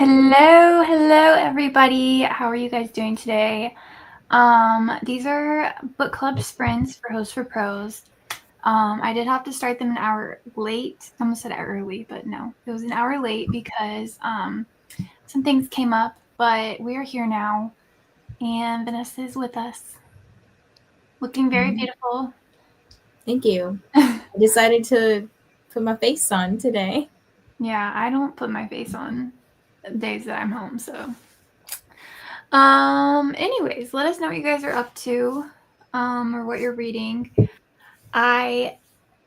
Hello everybody. How are you guys doing today? These are book club sprints for Host for Prose. I did have to start them an hour late. I almost said early, but no, it was an hour late because some things came up, but we are here now, and Vanessa is with us, looking very beautiful. Thank you. I decided to put my face on today. Yeah, I don't put my face on days that I'm home, so. Anyways, let us know what you guys are up to, or what you're reading. I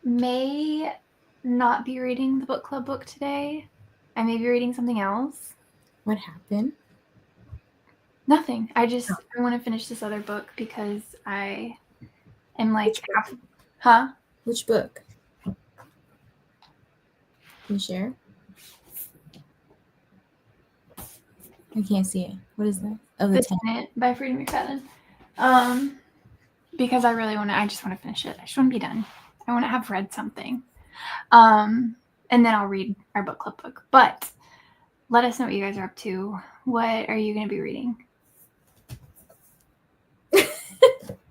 may not be reading the book club book today. I may be reading something else. What happened? Nothing. I want to finish this other book because I am like huh? Which book? Can you share? I can't see it. What is that? Oh, the Tenant by Freida McFadden. Because I just want to finish it. I just want to be done. I want to have read something. And then I'll read our book club book. But let us know what you guys are up to. What are you going to be reading?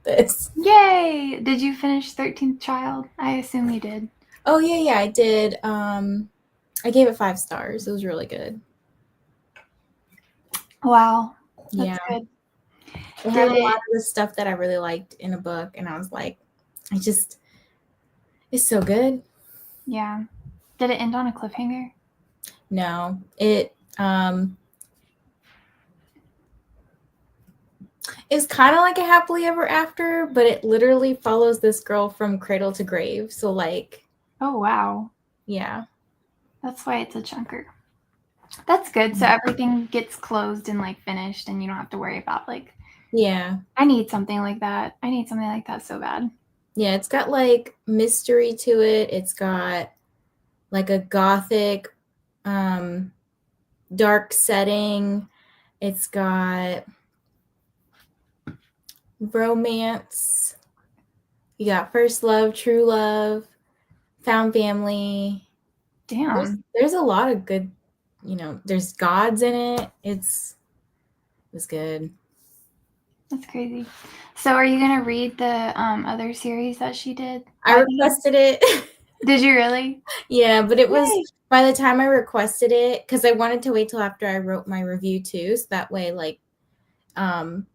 This. Yay! Did you finish 13th Child? I assume you did. Oh, yeah, I did. I gave it 5 stars. It was really good. Wow. That's good. It had a lot of the stuff that I really liked in a book, and I was like, it's so good. Yeah. Did it end on a cliffhanger? No. It's kind of like a happily ever after, but it literally follows this girl from cradle to grave. So like, oh wow, yeah, that's why it's a chunker. That's good. So everything gets closed and like finished, and you don't have to worry about like. Yeah. I need something like that. I need something like that so bad. Yeah, it's got like mystery to it. It's got like a gothic, dark setting. It's got romance. You got first love, true love, found family. Damn. There's a lot of good, there's gods in it. It was good. That's crazy. So are you going to read the other series that she did? I requested it. Did you really? Yeah, but it was by the time I requested it, because I wanted to wait till after I wrote my review too, so that way like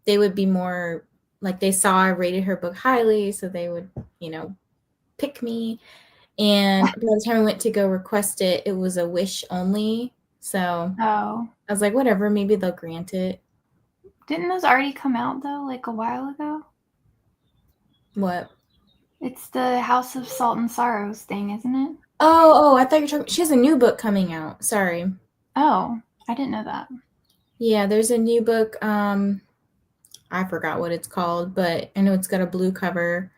they would be more like they saw I rated her book highly, so they would, pick me. And by the time I went to go request it, it was a wish only. So I was like, whatever, maybe they'll grant it. Didn't those already come out though, like a while ago? What? It's the House of Salt and Sorrows thing, isn't it? Oh, I thought you were talking. She has a new book coming out. Sorry. Oh, I didn't know that. Yeah, there's a new book. I forgot what it's called, but I know it's got a blue cover.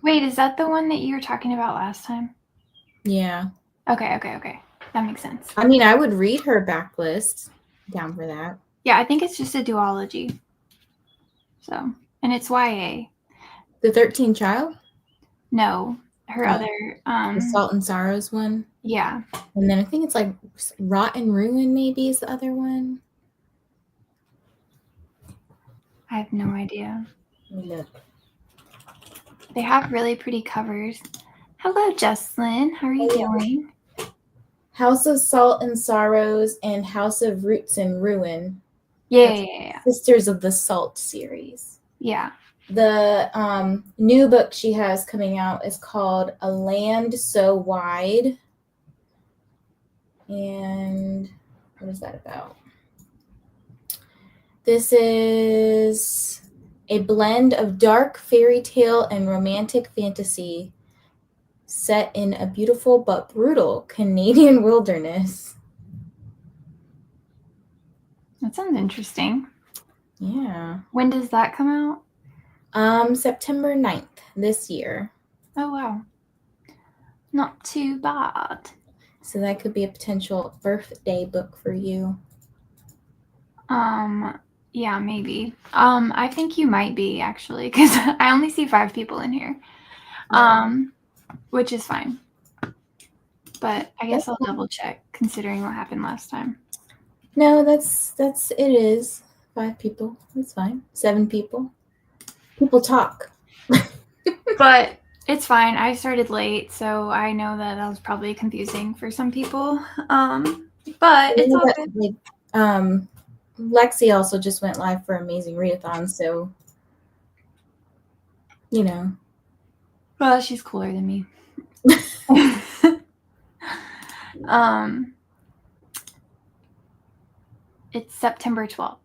Wait, is that the one that you were talking about last time? Yeah. Okay. That makes sense. I mean, I would read her backlist. Down for that. Yeah, I think it's just a duology. So, and it's YA. The 13th Child? No, her other the Salt and Sorrows one. Yeah. And then I think it's like Rot and Ruin maybe is the other one. I have no idea. Look. They have really pretty covers. Hello, Jocelyn. How are you doing? House of Salt and Sorrows and House of Roots and Ruin. Yeah. Sisters of the Salt series. Yeah. The new book she has coming out is called A Land So Wide. And what is that about? This is a blend of dark fairy tale and romantic fantasy set in a beautiful but brutal Canadian wilderness. That sounds interesting. Yeah. When does that come out? September 9th this year. Oh, wow. Not too bad. So that could be a potential birthday book for you. Yeah, maybe. I think you might be, actually, because I only see 5 people in here. Which is fine. But I guess I'll double check, considering what happened last time. No, that's it is 5 people. That's fine. 7 people. People talk. But it's fine. I started late, so I know that was probably confusing for some people. But it's all good. Like, Lexi also just went live for Amazing Readathon, so you know. Well, she's cooler than me. um, it's September 12th.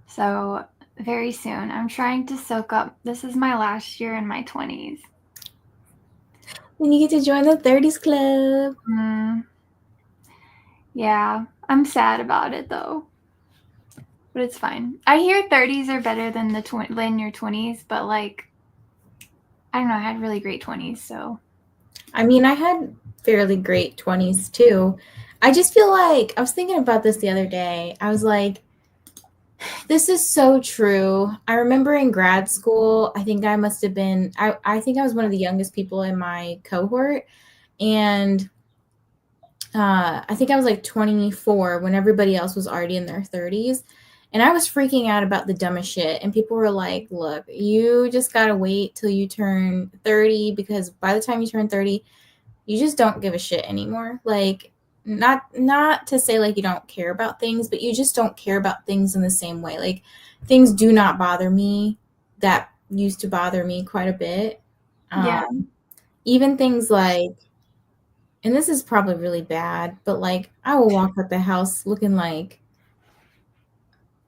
So very soon. I'm trying to soak up. This is my last year in my 20s. And you get to join the 30s club. Yeah, I'm sad about it though. But it's fine. I hear 30s are better than than your 20s, but like I don't know, I had really great 20s, so I mean, I had fairly great 20s too. I just feel like I was thinking about this the other day. I was like, this is so true. I remember in grad school, I think I must have been, I think I was one of the youngest people in my cohort. And I think I was like 24 when everybody else was already in their 30s. And I was freaking out about the dumbest shit. And people were like, look, you just got to wait till you turn 30 because by the time you turn 30, you just don't give a shit anymore. Like, not to say like you don't care about things, but you just don't care about things in the same way. Like, things do not bother me that used to bother me quite a bit. yeah. Even things like, and this is probably really bad, but like I will walk out the house looking like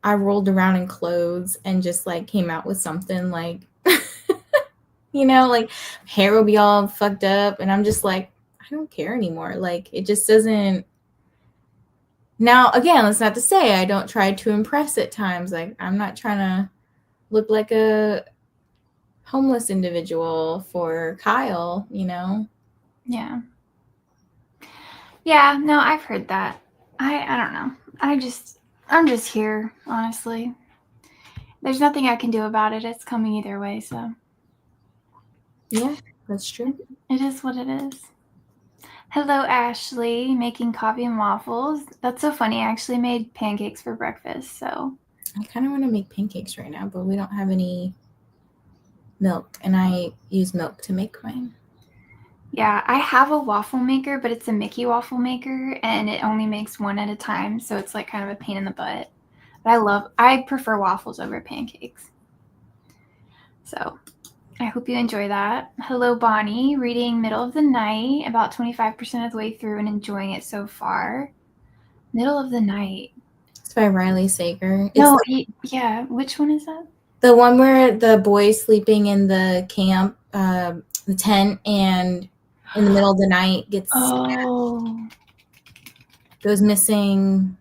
I rolled around in clothes and just like came out with something like, like hair will be all fucked up. And I'm just like, I don't care anymore. Like it just doesn't. Now, again, that's not to say I don't try to impress at times. Like I'm not trying to look like a homeless individual for Kyle, Yeah. Yeah, no, I've heard that. I don't know. I'm just here, honestly. There's nothing I can do about it. It's coming either way, so. Yeah, that's true. It is what it is. Hello, Ashley, making coffee and waffles. That's so funny. I actually made pancakes for breakfast, so. I kind of want to make pancakes right now, but we don't have any milk, and I use milk to make mine. Yeah, I have a waffle maker, but it's a Mickey waffle maker, and it only makes one at a time, so it's like kind of a pain in the butt. But I prefer waffles over pancakes. So I hope you enjoy that. Hello, Bonnie, reading Middle of the Night, about 25% of the way through and enjoying it so far. Middle of the Night. It's by Riley Sager. No, yeah. Which one is that? The one where the boy's sleeping in the camp, the tent, and in the middle of the night goes missing.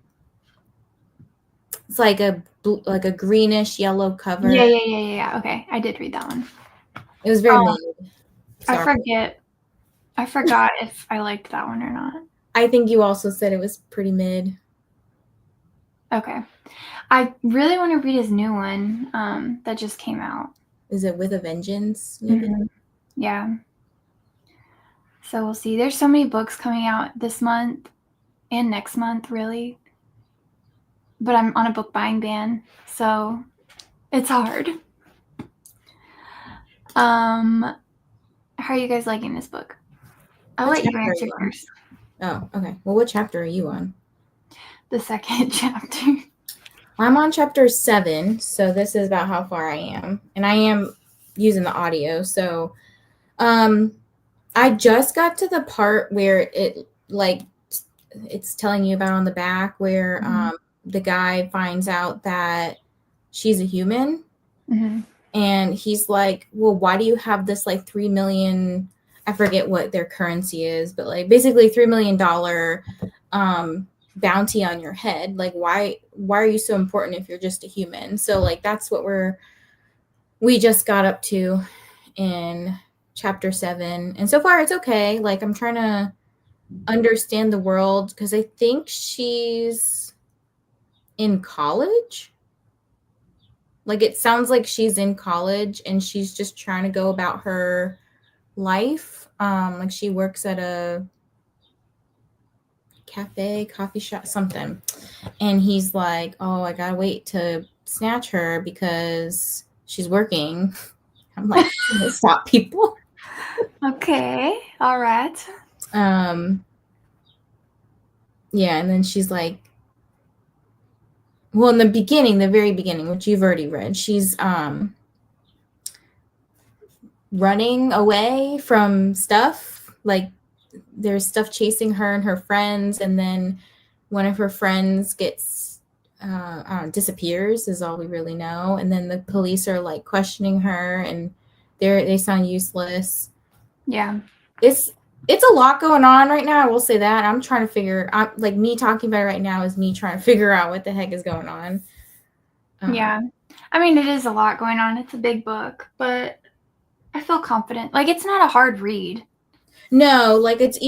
It's like a greenish yellow cover. Yeah. Okay, I did read that one. It was very mid. Sorry. I forgot if I liked that one or not. I think you also said it was pretty mid. Okay. I really want to read his new one that just came out. Is it With a Vengeance? Maybe? Mm-hmm. Yeah. So we'll see. There's so many books coming out this month and next month, really. But I'm on a book buying ban, so it's hard. How are you guys liking this book? I'll let you answer first. Oh, okay. Well, what chapter are you on? The second chapter. I'm on chapter 7, so this is about how far I am. And I am using the audio, so I just got to the part where it's telling you about on the back where the guy finds out that she's a human. Mm-hmm. And he's like, well, why do you have this like 3 million, I forget what their currency is, but like basically $3 million bounty on your head. Like, why are you so important if you're just a human? So like, that's what we just got up to in chapter 7. And so far it's okay. Like, I'm trying to understand the world because I think she's in college. Like, it sounds like she's in college and she's just trying to go about her life. Like, she works at a cafe, coffee shop, something. And he's like, oh, I gotta wait to snatch her because she's working. I'm like, stop, people. Okay. All right. Yeah, and then she's like, well, in the beginning, the very beginning, which you've already read, she's running away from stuff. Like, there's stuff chasing her and her friends, and then one of her friends gets disappears, is all we really know. And then the police are like questioning her, and they sound useless. Yeah. It's a lot going on right now. I will say that. I'm trying to figure out, like, me talking about it right now is me trying to figure out what the heck is going on. Yeah. I mean, it is a lot going on. It's a big book, but I feel confident. Like, it's not a hard read. No, like, it's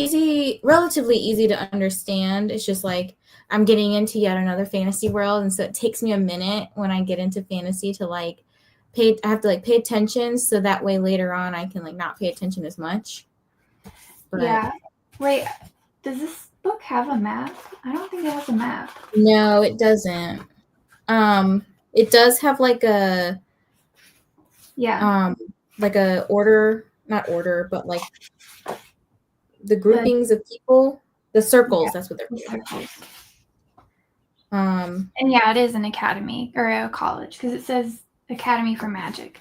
relatively easy to understand. It's just like I'm getting into yet another fantasy world, and so it takes me a minute when I get into fantasy to like I have to like pay attention, so that way later on I can like not pay attention as much. But yeah. Wait, does this book have a map? I don't think it has a map. no, it doesn't. It does have like a like a order, not order, but like the groupings of people, the circles. That's what they're called. Circles. And yeah, it is an academy or a college because it says Academy for Magic.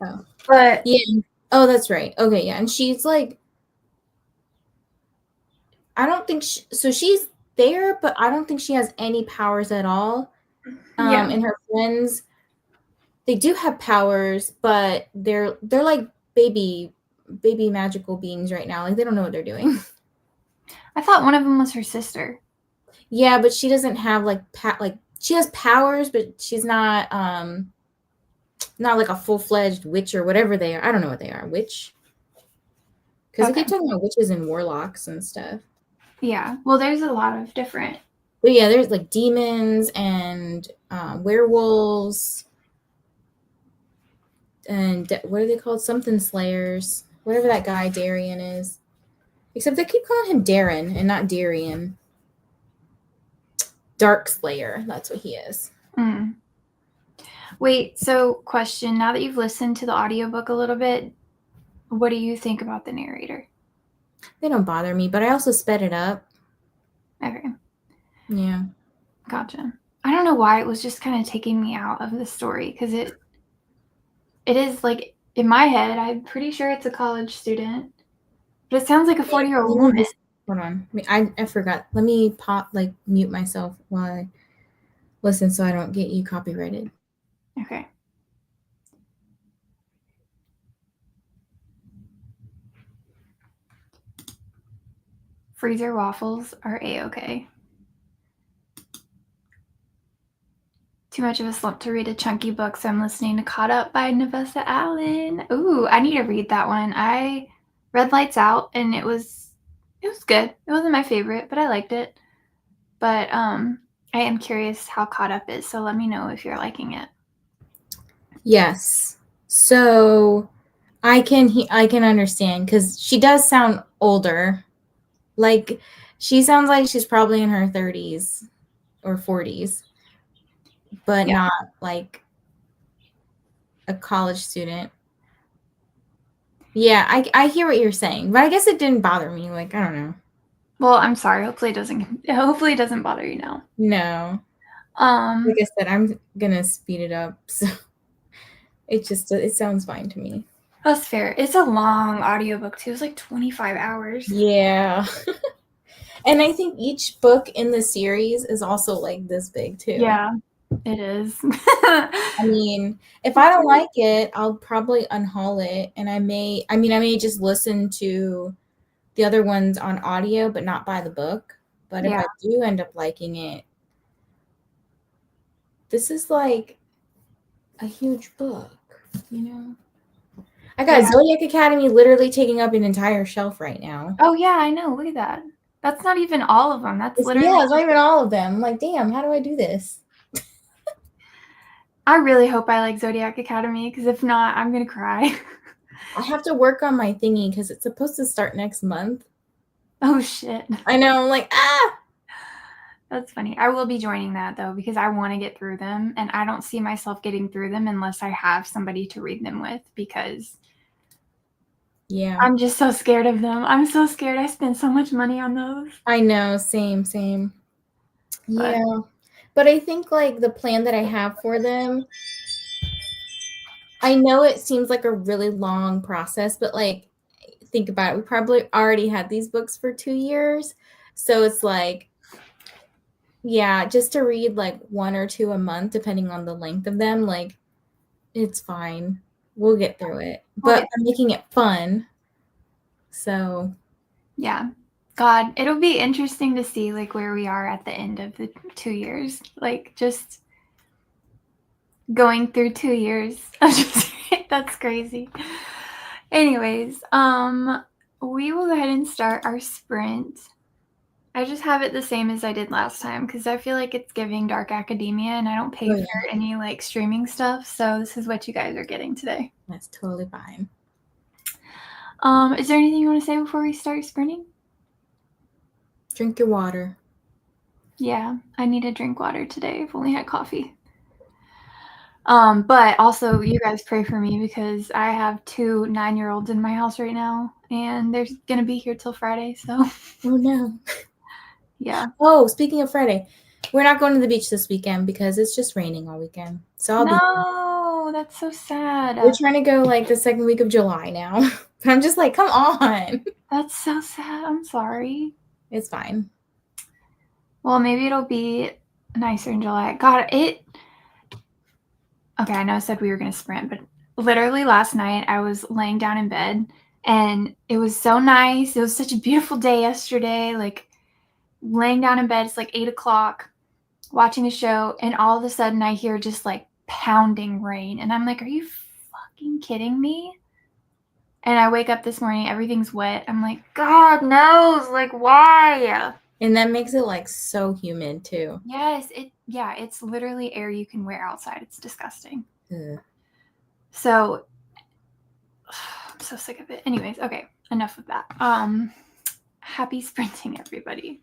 Oh. But yeah. Oh, that's right. Okay, yeah. And she's like, I don't think she's there, but I don't think she has any powers at all. And her friends, they do have powers, but they're like baby magical beings right now. Like, they don't know what they're doing. I thought one of them was her sister. Yeah, but she doesn't have like she has powers, but she's not like a full-fledged witch or whatever they are. I don't know what they are. Witch? Because they keep talking about witches and warlocks and stuff. Yeah. Well, there's a lot of different. But yeah, there's like demons and werewolves. And what are they called? Something slayers. Whatever that guy Darian is. Except they keep calling him Darren and not Darian. Dark Slayer. That's what he is. Mm. Wait, so question. Now that you've listened to the audiobook a little bit, what do you think about the narrator? They don't bother me, but I also sped it up. Okay. Yeah. Gotcha. I don't know why it was just kind of taking me out of the story because it is like, in my head, I'm pretty sure it's a college student, but it sounds like a 40-year-old woman. Hold on. I forgot. Let me mute myself while I listen so I don't get you copyrighted. Okay. Freezer waffles are A-okay. Too much of a slump to read a chunky book, so I'm listening to Caught Up by Navessa Allen. Ooh, I need to read that one. I read Lights Out, and it was good. It wasn't my favorite, but I liked it. But I am curious how Caught Up is, so let me know if you're liking it. Yes. So I can understand because she does sound older. Like, she sounds like she's probably in her 30s or 40s, but not like a college student. Yeah, I hear what you're saying, but I guess it didn't bother me. Like, I don't know. Well, I'm sorry. Hopefully it doesn't bother you now. No. Like I said, I'm gonna speed it up, so it sounds fine to me. That's fair. It's a long audiobook too. It's like 25 hours. Yeah. And I think each book in the series is also like this big too. Yeah, it is. I mean, if I don't like it, I'll probably unhaul it, and I may just listen to the other ones on audio but not buy the book. But if I do end up liking it, this is like a huge book, you know? I got Zodiac Academy literally taking up an entire shelf right now. Oh yeah, I know. Look at that. That's not even all of them. That's literally it's not even all of them. I'm like, damn, how do I do this? I really hope I like Zodiac Academy because if not, I'm gonna cry. I have to work on my thingy because it's supposed to start next month. Oh shit. I know. I'm like, ah. That's funny. I will be joining that though because I want to get through them, and I don't see myself getting through them unless I have somebody to read them with because Yeah. I'm just so scared of them. I'm so scared. I spent so much money on those. I know, same. But Yeah. But I think like the plan that I have for them, I know it seems like a really long process, but like think about it. We probably already had these books for 2 years. So it's like, yeah, just to read like 1 or 2 a month, depending on the length of them, like it's fine. We'll get through it. we'll But get I'm making it fun. So yeah. God, it'll be interesting to see like where we are at the end of the 2 years. Like just going through 2 years. That's crazy. Anyways, we will go ahead and start our sprint. I just have it the same as I did last time because I feel like it's giving dark academia and I don't pay oh, yeah, for any like streaming stuff. So this is what you guys are getting today. that's totally fine. Is there anything you want to say before we start sprinting? Drink your water. Yeah, I need to drink water today. I've only had coffee. But also you guys pray for me because I have 2 9-year-olds in my house right now and they're gonna be here till Friday, so Oh no. yeah. Oh, speaking of Friday, we're not going to the beach this weekend because it's just raining all weekend. So I'll be. No, that's so sad. We're trying to go like the second week of July now. I'm just like, come on. That's so sad. I'm sorry. It's fine. Well, maybe it'll be nicer in July. God, it. Okay, I know I said we were going to sprint, but literally last night I was laying down in bed and it was so nice. It was such a beautiful day yesterday. Like laying down in bed, it's like 8 o'clock, watching a show, and all of a sudden I hear just like pounding rain. And I'm like, are you fucking kidding me? And I wake up this morning, everything's wet. I'm like, God knows, like, why? And that makes it like so humid too. Yes, it's literally air you can wear outside. It's disgusting. Ugh. So I'm so sick of it. Anyways, okay, enough of that. Happy sprinting, everybody.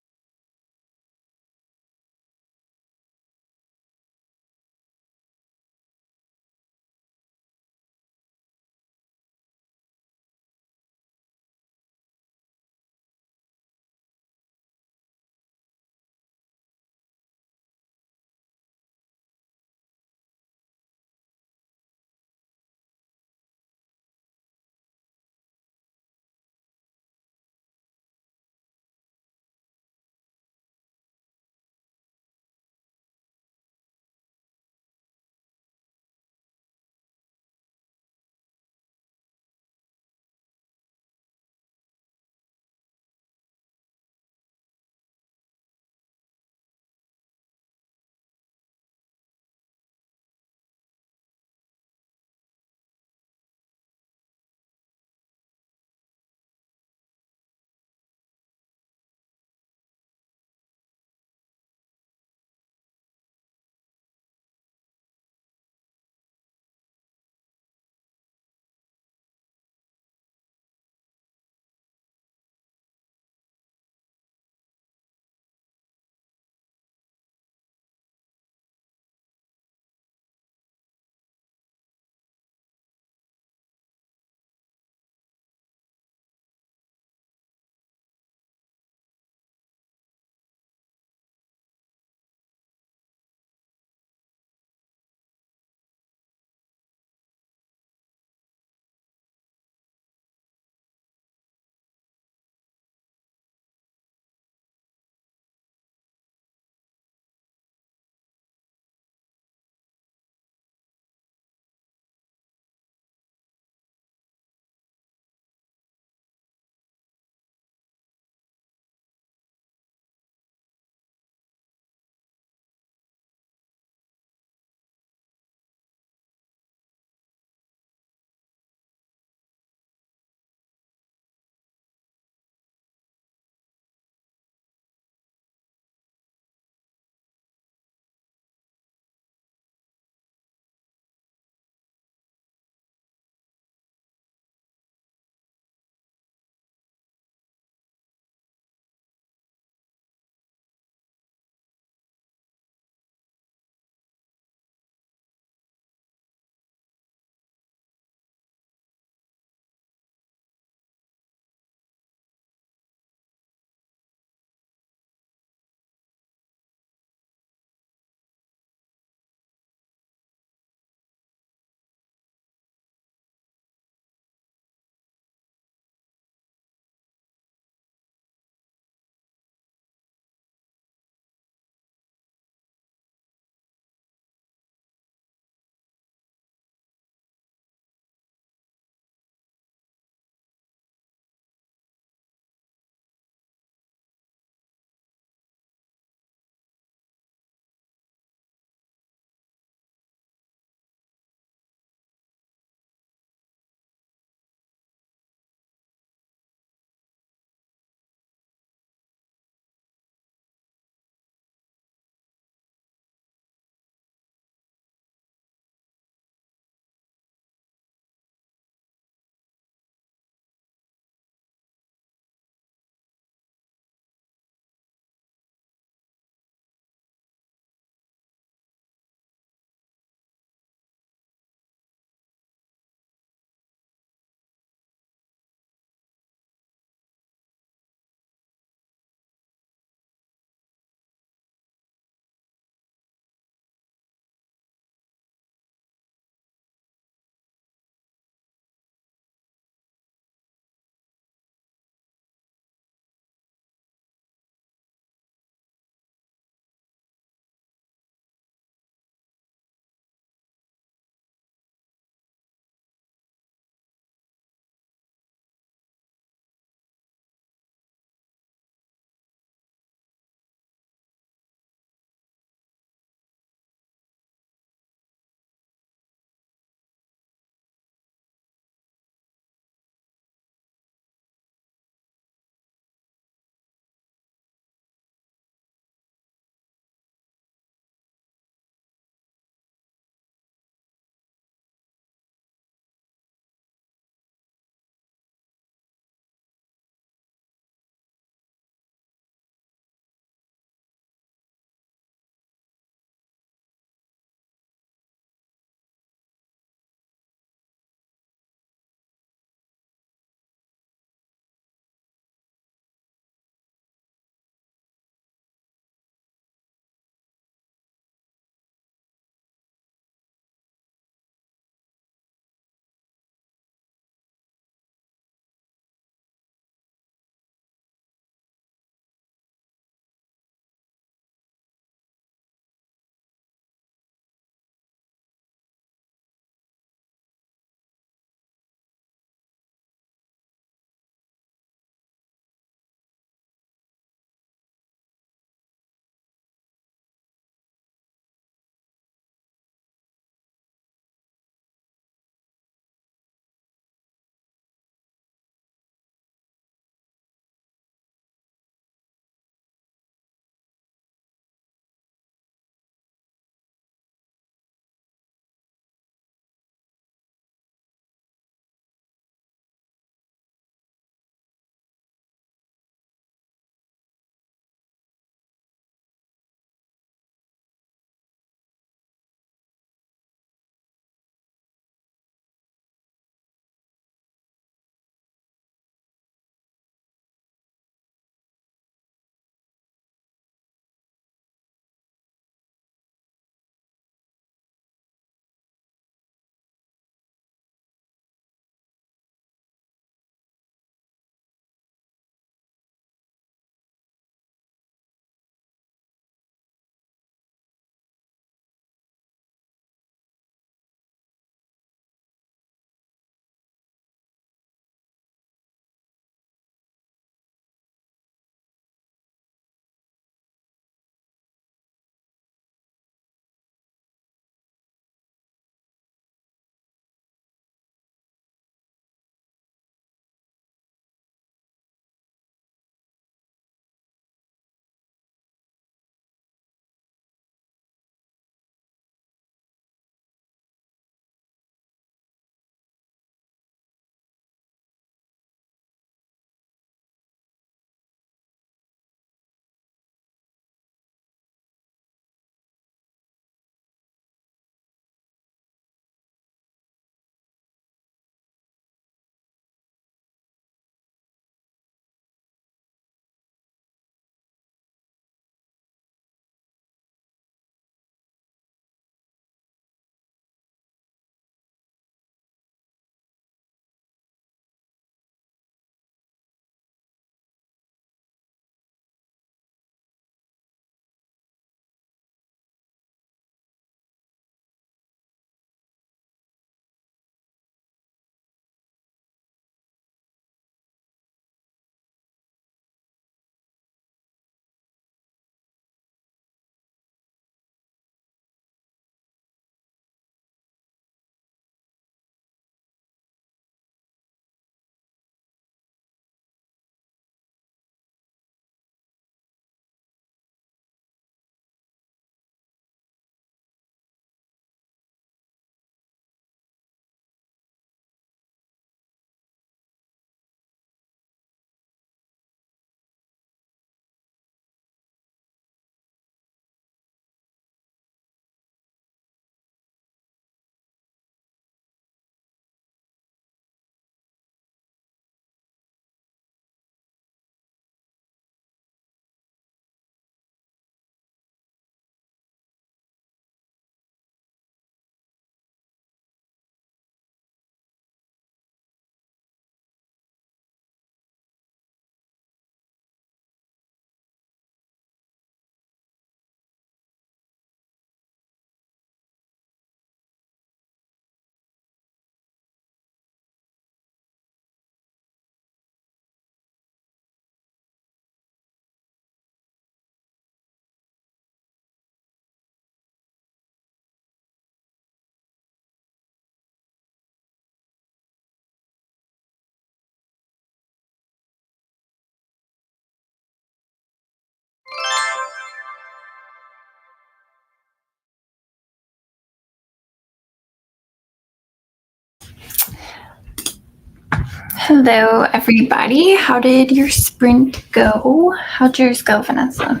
Hello, everybody. How did your sprint go? How'd yours go, Vanessa?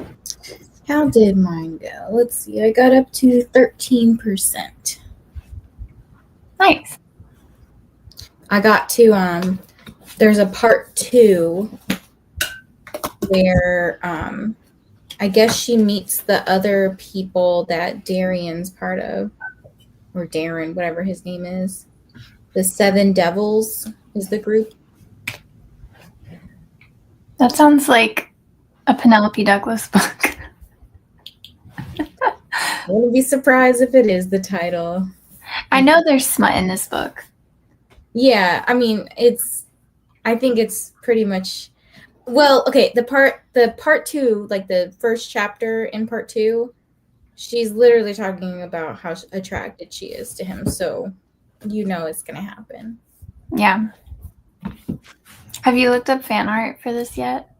How did mine go? Let's see. I got up to 13%. Nice. I got to there's a part 2 where I guess she meets the other people that Darian's part of, or Darren, whatever his name is. The Seven Devils is the group. That sounds like a Penelope Douglas book. I wouldn't be surprised if it is the title. I know there's smut in this book. Yeah, I mean, I think it's pretty much, well, okay, the part 2, like the first chapter in part 2, she's literally talking about how attracted she is to him, so you know it's gonna happen. Yeah. Have you looked up fan art for this yet?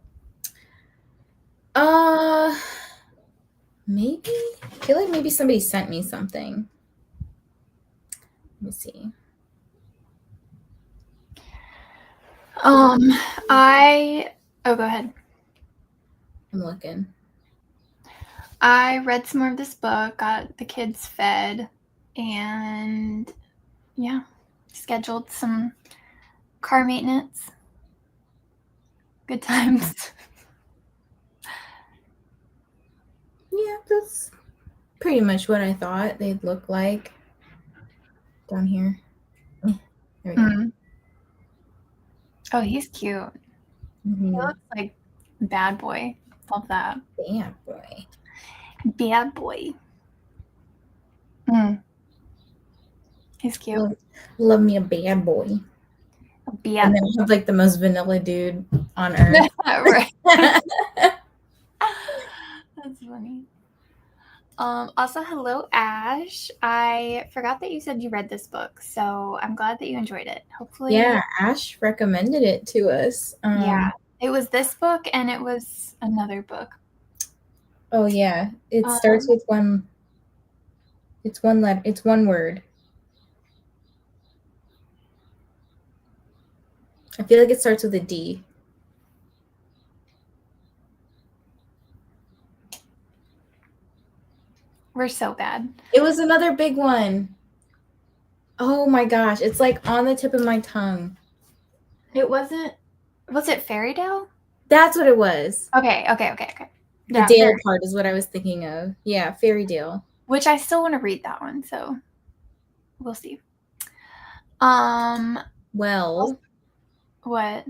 Maybe. I feel like maybe somebody sent me something. Let me see. Oh, go ahead. I'm looking. I read some more of this book, got the kids fed, and yeah, scheduled some car maintenance. Good times. Yeah, that's pretty much what I thought they'd look like. Down here. There we go. Oh, he's cute. Mm-hmm. He looks like bad boy. Love that. Bad boy. Bad boy. He's cute. Love me a bad boy. Bad. And then we have like the most vanilla dude on earth. Right. That's funny. Also, hello, Ash. I forgot that you said you read this book, so I'm glad that you enjoyed it. Hopefully. Yeah, Ash recommended it to us. Yeah, it was this book and it was another book. Oh yeah, it starts with one. It's one letter. It's one word. I feel like it starts with a D. We're so bad. It was another big one. Oh my gosh, it's like on the tip of my tongue. It wasn't. Was it Fairytale? That's what it was. Okay. The Dale part is what I was thinking of. Yeah, Fairy Dale. Which I still want to read that one, so we'll see. Well, what?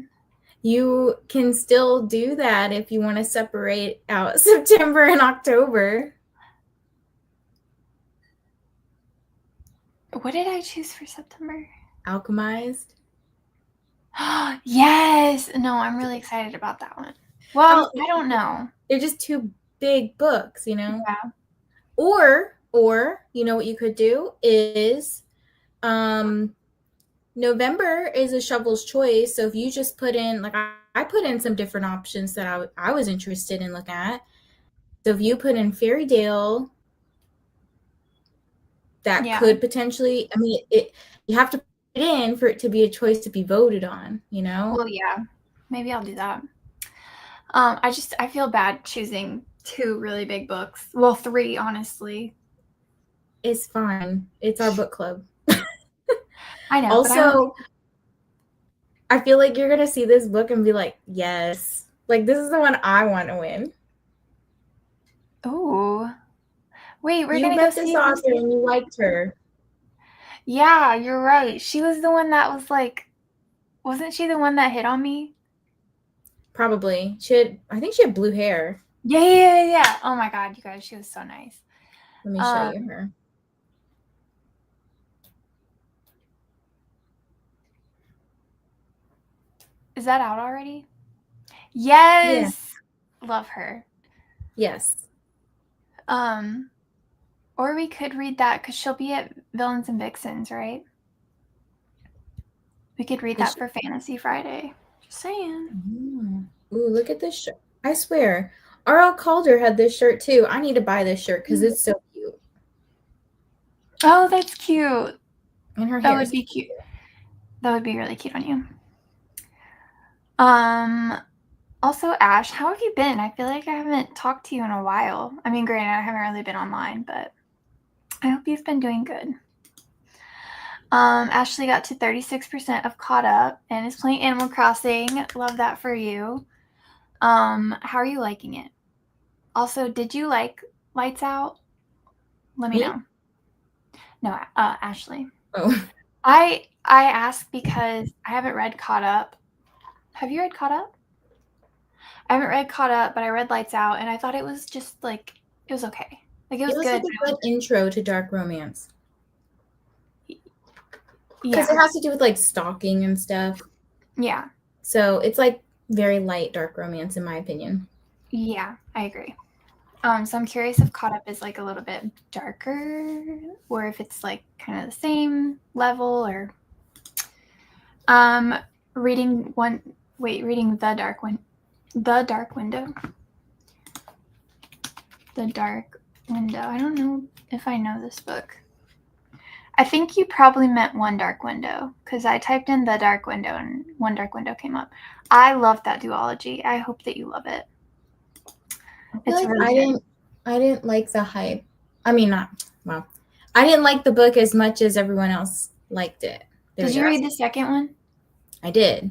You can still do that if you want to separate out September and October. What did I choose for September? Alchemized. Yes. No, I'm really excited about that one. Well, I don't know. They're just two big books, you know? Yeah. Or, you know what you could do is November is a shovel's choice. So if you just put in, like I put in some different options that I was interested in looking at. So if you put in Fairy Dale, that could potentially, I mean, you have to put it in for it to be a choice to be voted on, you know? Well, yeah, maybe I'll do that. I feel bad choosing 2 really big books. Well, 3, honestly. It's fine. It's our book club. I know. Also, I feel like you're going to see this book and be like, yes, like this is the one I want to win. Oh, wait, we're going to go see this author and you liked her. Yeah, you're right. She was the one that was like, wasn't she the one that hit on me? Probably. I think she had blue hair. Yeah. Oh my God, you guys, she was so nice. Let me show you her. Is that out already? Yes. Yeah. Love her. Yes. Or we could read that because she'll be at Villains and Vixens, right? We could read that for Fantasy Friday. Just saying. Ooh, look at this shirt. I swear, R.L. Calder had this shirt too. I need to buy this shirt because it's so cute. Oh, that's cute. And her hair. That would be cute. That would be really cute on you. Also, Ash, how have you been? I feel like I haven't talked to you in a while. I mean, granted, I haven't really been online, but I hope you've been doing good. Ashley got to 36% of caught up and is playing Animal Crossing. Love that for you. How are you liking it? Also, did you like Lights Out? Let me Me? know. No, Ashley. Oh. I asked because I haven't read Caught Up. Have you read Caught Up? I haven't read Caught Up, but I read Lights Out, and I thought it was just like it was okay. Like it It was was like good. a good intro to dark romance. Because Yeah, it has to do with like stalking and stuff. yeah, So it's like very light dark romance in my opinion. yeah. I agree. So I'm curious if Caught Up is like a little bit darker, or if it's like kind of the same level, or reading The Dark Window. The Dark Window. The Dark Window. I don't know if I know this book. I think you probably meant One Dark Window because I typed in The Dark Window and One Dark Window came up. I love that duology. I hope that you love it. I feel It's like really good. I didn't like the hype. I mean not well. I didn't like the book as much as everyone else liked it. There we Did go. you read the second one? I did.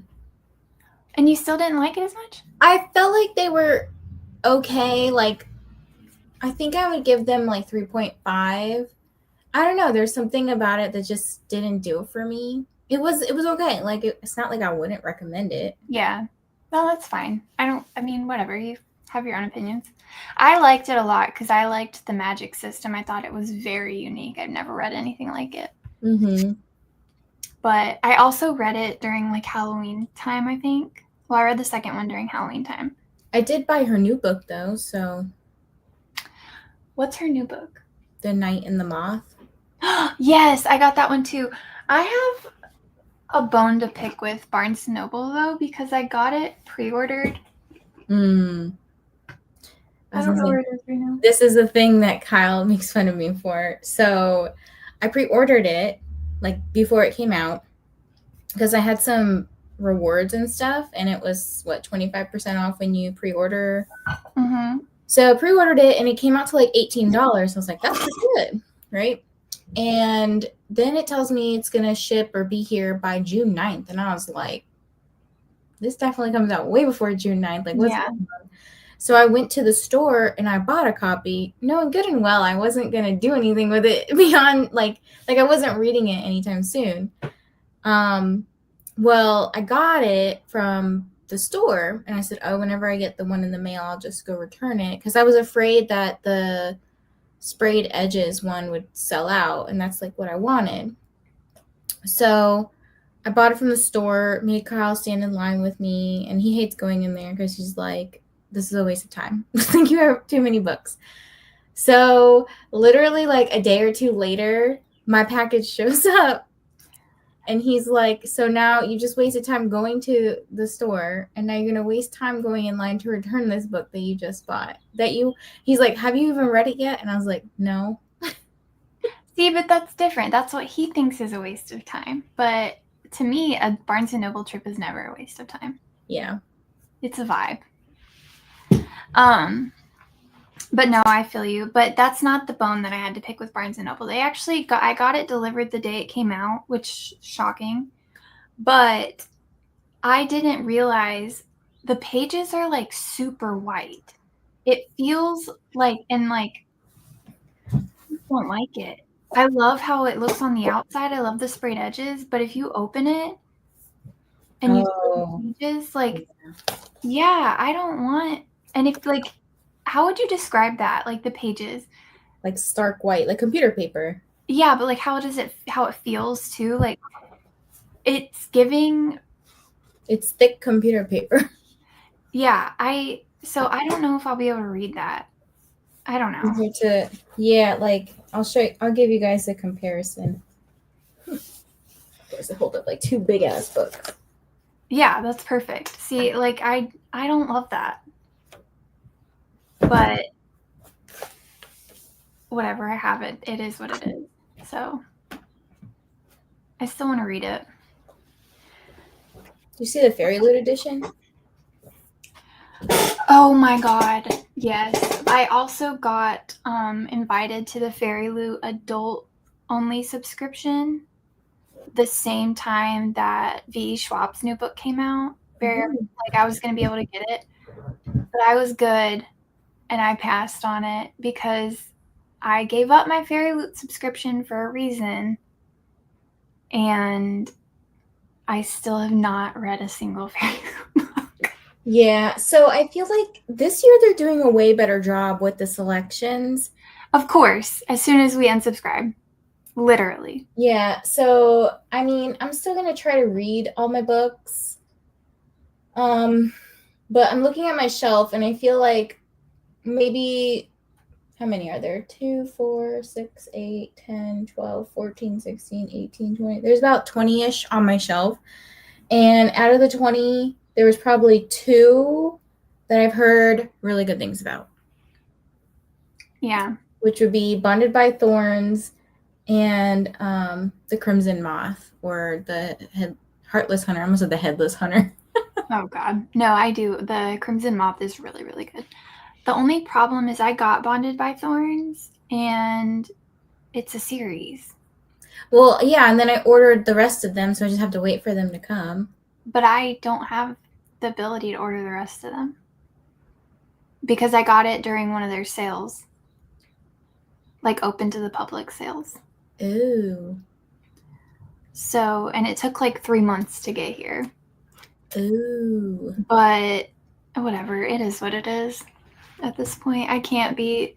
And you still didn't like it as much? I felt like they were okay. Like I think I would give them like 3.5. I don't know. There's something about it that just didn't do it for me. It was okay. Like it's not like I wouldn't recommend it. Yeah. Well, that's fine. I mean, whatever. You have your own opinions. I liked it a lot because I liked the magic system. I thought it was very unique. I've never read anything like it. Mm-hmm. But I also read it during like Halloween time, I think. Well, I read the second one during Halloween time. I did buy her new book though, so What's her new book? The Night and the Moth. Yes, I got that one too. I have a bone to pick with Barnes & Noble though because I got it pre-ordered. Mm. I don't know where it is right now. This is the thing that Kyle makes fun of me for. So I pre-ordered it like before it came out because I had some rewards and stuff, and it was 25% off when you pre-order. Mm-hmm. So I pre-ordered it and it came out to like $18. I was like, that's pretty good, right? And then it tells me it's gonna ship or be here by June 9th. And I was like, this definitely comes out way before June 9th. Like, what's going on? So I went to the store and I bought a copy, knowing good and well I wasn't gonna do anything with it beyond like I wasn't reading it anytime soon. Well, I got it from the store and I said, oh, whenever I get the one in the mail, I'll just go return it because I was afraid that the sprayed edges one would sell out, and that's like what I wanted. So I bought it from the store, made Kyle stand in line with me, and he hates going in there because he's like, this is a waste of time. Like you have too many books. So literally like a day or two later, my package shows up and he's like, so now you just wasted time going to the store and now you're going to waste time going in line to return this book that you just bought. He's like, have you even read it yet? And I was like, no. See, but that's different. That's what he thinks is a waste of time. But to me, a Barnes & Noble trip is never a waste of time. Yeah. It's a vibe. But no, I feel you. But that's not the bone that I had to pick with Barnes & Noble. I got it delivered the day it came out, which shocking. But I didn't realize the pages are like super white. It feels like, and like, I don't like it. I love how it looks on the outside. I love the sprayed edges, but if you open it and you see the pages, like, yeah, I don't want. And if like, how would you describe that? Like the pages, like stark white, like computer paper. yeah, but like, how it feels too? Like, it's giving. It's thick computer paper. Yeah, so I don't know if I'll be able to read that. I don't know. Like I'll give you guys a comparison. There's a hold up like two big ass books. Yeah, that's perfect. See, like I don't love that. But whatever, I have it. It is what it is. So I still want to read it. you see the Fairy Loot edition? Oh my god, yes. I also got invited to the Fairy Loot adult only subscription the same time that V. Schwab's new book came out. Like I was gonna be able to get it, but I was good and I passed on it because I gave up my Fairy Loot subscription for a reason, and I still have not read a single Fairy Loot book. Yeah, so I feel like this year they're doing a way better job with the selections. Of course, as soon as we unsubscribe. Literally. Yeah, so I mean, I'm still gonna try to read all my books. But I'm looking at my shelf and I feel like maybe how many are there? 2, 4, 6, 8, 10, 12, 14, 16, 18, 20. There's about 20-ish on my shelf. And out of the 20, there was probably 2 that I've heard really good things about. Yeah. Which would be Bonded by Thorns and The Crimson Moth, or the Heartless Hunter. I almost said the Headless Hunter. Oh god. No, I do. The Crimson Moth is really, really good. The only problem is I got Bonded by Thorns and it's a series. Well, yeah, and then I ordered the rest of them, so I just have to wait for them to come. But I don't have the ability to order the rest of them because I got it during one of their sales, like open to the public sales. Ooh. So, and it took like 3 months to get here. Ooh. But whatever, it is what it is at this point. I can't be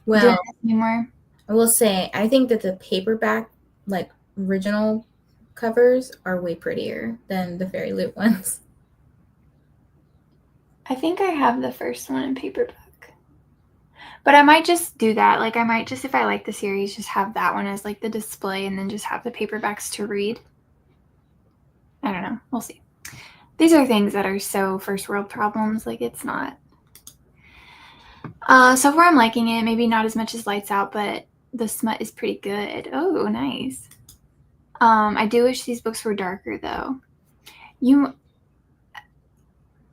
doing this anymore. I will say, I think that the paperback, like original covers, are way prettier than the Fairy Loot ones. I think I have the first one in paperback. But I might just do that. Like I might just, if I like the series, just have that one as like the display and then just have the paperbacks to read. I don't know. We'll see. These are things that are so first world problems. Like it's not. So far I'm liking it. Maybe not as much as Lights Out, but the smut is pretty good. Oh, nice. I do wish these books were darker though.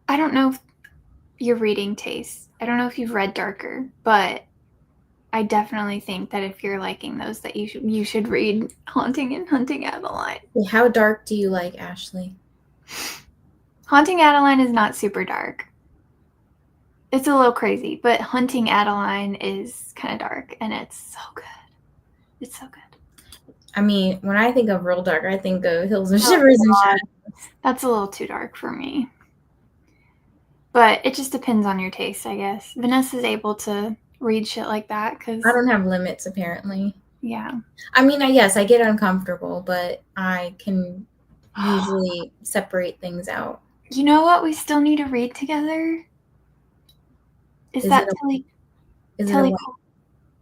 I don't know if your reading taste. I don't know if you've read darker, but I definitely think that if you're liking those, that you should read Haunting and Hunting Adeline. How dark do you like, Ashley? Haunting Adeline is not super dark. It's a little crazy, but Hunting Adeline is kind of dark, and it's so good. It's so good. I mean, when I think of real dark, I think of Hills of Shivers and Shadows. That's a little too dark for me. But it just depends on your taste, I guess. Vanessa's able to read shit like that because I don't have limits, apparently. Yeah. I mean, yes, I get uncomfortable, but I can usually separate things out. You know what we still need to read together? Is that Tilly?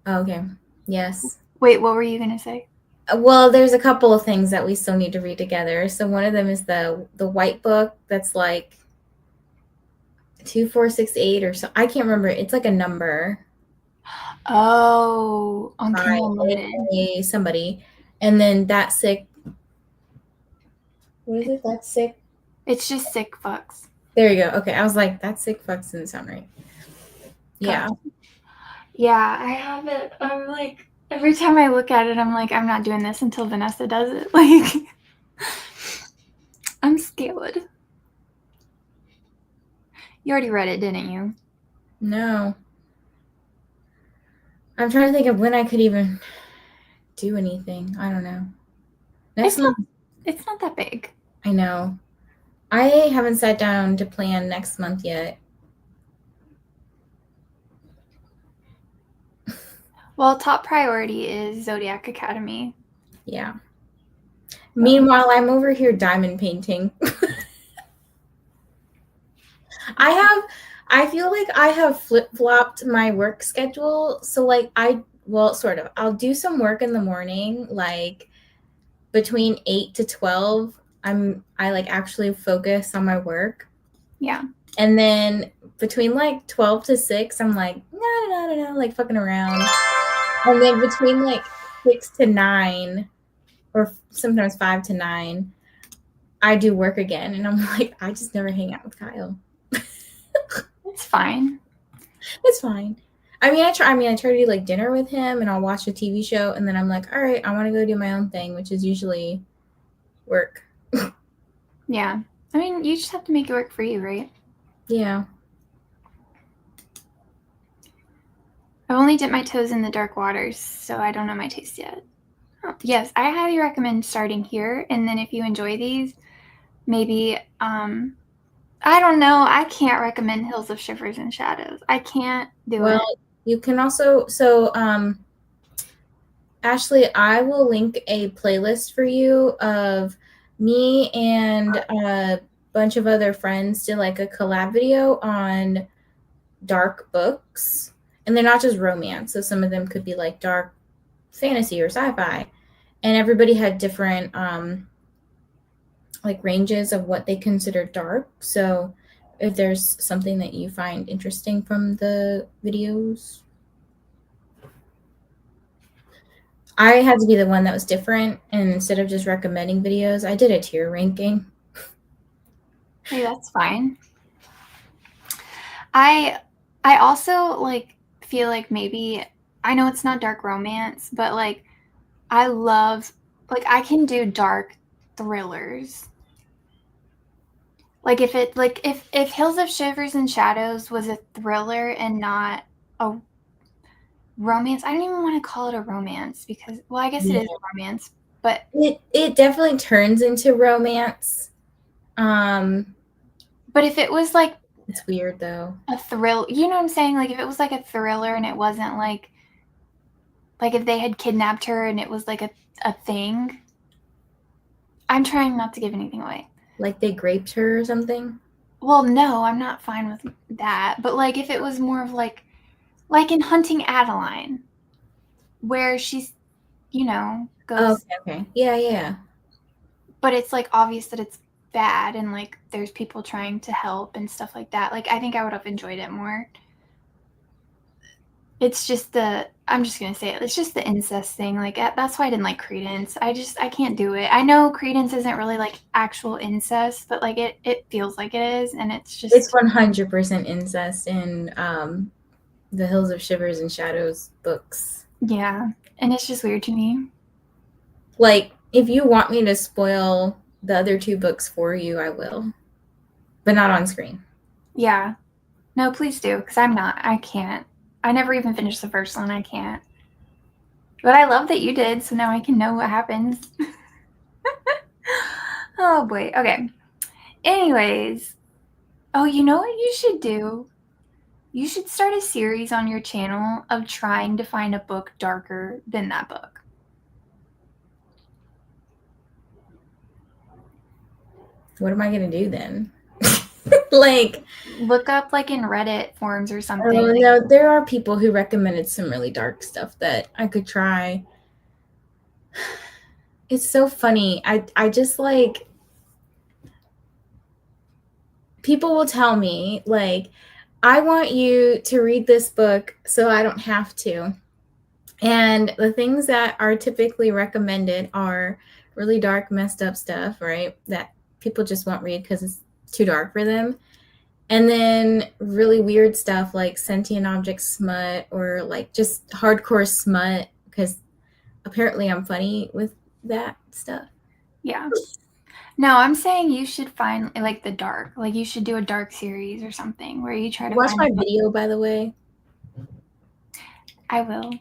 Oh, okay. Yes. Wait, what were you going to say? Well, there's a couple of things that we still need to read together. So one of them is the white book that's like 2468 or so. I can't remember. It's like a number. Oh, on Kindle Unlimited. Somebody. And then That Sick. What is it? That's Sick? It's just Sick Fucks. There you go. Okay. I was like, That Sick Fucks didn't sound right. Yeah. Yeah, I have it. I'm like, every time I look at it, I'm like, I'm not doing this until Vanessa does it. Like, I'm scared. You already read it, didn't you? No. I'm trying to think of when I could even do anything. I don't know. Next month. It's not that big. I know. I haven't sat down to plan next month yet. Well, top priority is Zodiac Academy. Yeah. Meanwhile, I'm over here diamond painting. I feel like I have flip-flopped my work schedule. So like sort of. I'll do some work in the morning, like between 8 to 12. I like actually focus on my work. Yeah. And then between like 12 to 6, I'm like, no, like fucking around. And then between like 6 to 9, or sometimes 5 to 9, I do work again, and I'm like, I just never hang out with Kyle. It's fine. It's fine. I try to do like dinner with him, and I'll watch a TV show, and then I'm like, all right, I want to go do my own thing, which is usually work. Yeah. I mean, you just have to make it work for you, right? Yeah. I've only dipped my toes in the dark waters, so I don't know my taste yet. Oh, yes, I highly recommend starting here, and then if you enjoy these, maybe I don't know. I can't recommend Hills of Shivers and Shadows. I can't do it. You can also Ashley, I will link a playlist for you of me and a bunch of other friends did like a collab video on dark books. And they're not just romance. So some of them could be like dark fantasy or sci-fi. And everybody had different like ranges of what they consider dark. So if there's something that you find interesting from the videos, I had to be the one that was different, and instead of just recommending videos, I did a tier ranking. Hey, that's fine. I also like feel like maybe I know it's not dark romance, but like I love like I can do dark thrillers. Like if Hills of Shivers and Shadows was a thriller and not a romance, I don't even want to call it a romance because well, I guess it is a romance, but it definitely turns into romance. But if it was like it's weird though. a thrill, you know what I'm saying? Like if it was like a thriller and it wasn't like if they had kidnapped her and it was like a thing. I'm trying not to give anything away. Like they raped her or something? Well, no, I'm not fine with that. But like if it was more of like in Hunting Adeline, where she's, you know, goes. Okay. Yeah. But it's like obvious that it's bad and like there's people trying to help and stuff like that. Like I think I would have enjoyed it more. It's just I'm just gonna say it. It's just the incest thing. Like that's why I didn't like Credence. I can't do it. I know Credence isn't really like actual incest, but like it feels like it is, and it's 100% incest in the Hills of Shivers and Shadows books. Yeah, and it's just weird to me. Like if you want me to spoil the other 2 books for you, I will, but not on screen. Yeah, no, please do, because I can't. I never even finished the first one. I can't. But I love that you did, so now I can know what happens. Oh boy. Okay. Anyways, oh, you know what you should do? You should start a series on your channel of trying to find a book darker than that book. What am I going to do then? Like look up like in Reddit forums or something. Oh, no, there are people who recommended some really dark stuff that I could try. It's so funny. I just like people will tell me like I want you to read this book so I don't have to. And the things that are typically recommended are really dark, messed up stuff, right? That people just won't read because it's too dark for them. And then really weird stuff like sentient object smut or like just hardcore smut because apparently I'm funny with that stuff. Yeah. No, I'm saying you should find like the dark. Like you should do a dark series or something where you try to watch my find video, by the way. I will.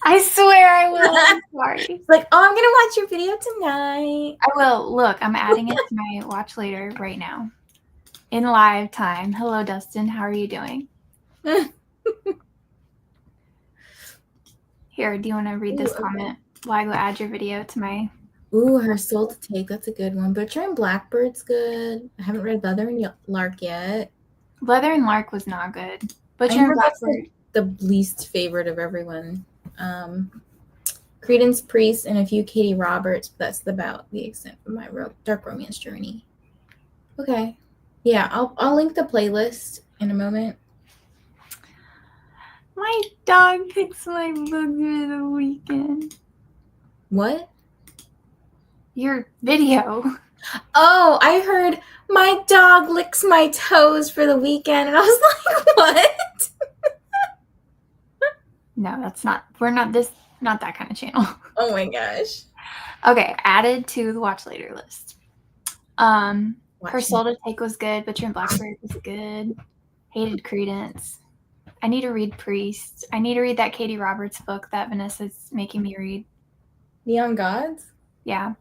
I swear I will. I'm sorry. It's like, oh, I'm gonna watch your video tonight. I will. Look, I'm adding it to my watch later right now. In live time. Hello, Dustin. How are you doing? Here, do you want to read this comment while I go add your video to my... Ooh, Her Soul to Take. That's a good one. Butcher and Blackbird's good. I haven't read Leather and Lark yet. Leather and Lark was not good. Butcher and Blackbird. The least favorite of everyone. Credence Priest and a few Katie Roberts. But that's about the extent of my dark romance journey. Okay. Yeah, I'll link the playlist in a moment. My dog picks my books for the weekend. What? Your video. Oh, I heard my dog licks my toes for the weekend, and I was like, what? No, that's not. We're not this. Not that kind of channel. Oh my gosh. Okay, added to the watch later list. Her Watch Soul to Take was good. Butcher and Blackbird was good. Hated Credence. I need to read Priest. I need to read that Katie Roberts book that Vanessa's making me read. Neon Gods? Yeah.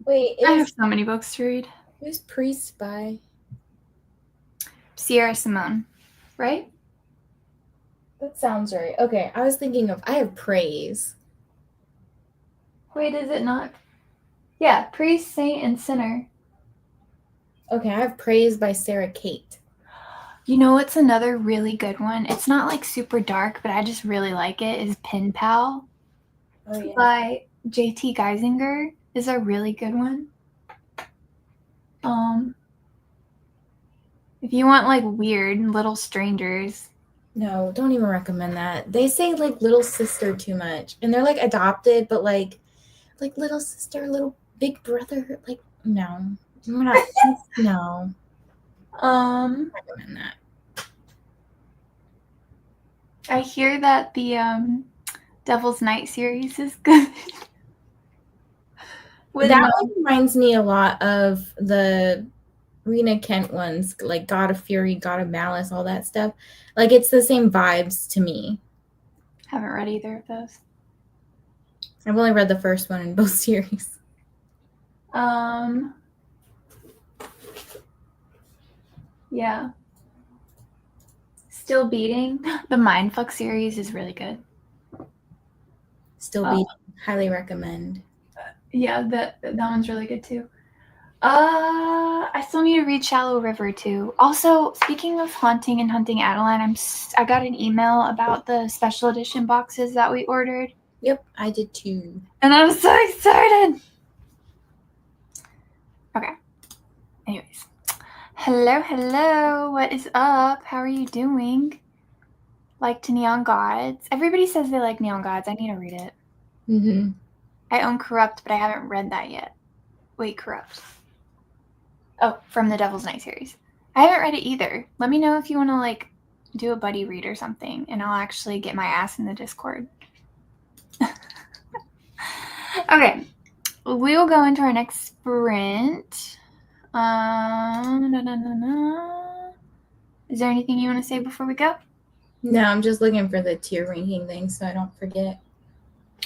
Wait, I have so many books to read. who's Priest by? Sierra Simone, right? That sounds right. Okay, I was thinking of, I have Praise. Wait, is it not? Yeah, Priest, Saint, and Sinner. Okay, I have Praise by Sarah Kate. You know what's another really good one? It's not like super dark, but I just really like it, is Pen Pal by J.T. Geisinger is a really good one. If you want like weird little strangers. No, don't even recommend that. They say like little sister too much. And they're like adopted, but like little sister, little big brother, like no. I'm not no. Recommend that. I hear that the Devil's Night series is good. That one reminds me a lot of the Rena Kent ones, like God of Fury, God of Malice, all that stuff. Like it's the same vibes to me. Haven't read either of those. I've only read the first one in both series. Yeah. Still Beating. The Mindfuck series is really good. Still Beating. Highly recommend. Yeah, that one's really good too. I still need to read Shallow River too. Also, speaking of Haunting and Hunting Adeline, I got an email about the special edition boxes that we ordered. Yep, I did too. And I'm so excited. Okay. Anyways. Hello. What is up? How are you doing? Liked Neon Gods. Everybody says they like Neon Gods. I need to read it. Mm-hmm. I own Corrupt, but I haven't read that yet. Wait, Corrupt. Oh, from the Devil's Night series. I haven't read it either. Let me know if you want to like do a buddy read or something, and I'll actually get my ass in the Discord. Okay, we will go into our next sprint. Is there anything you want to say before we go? No, I'm just looking for the tier ranking thing so I don't forget.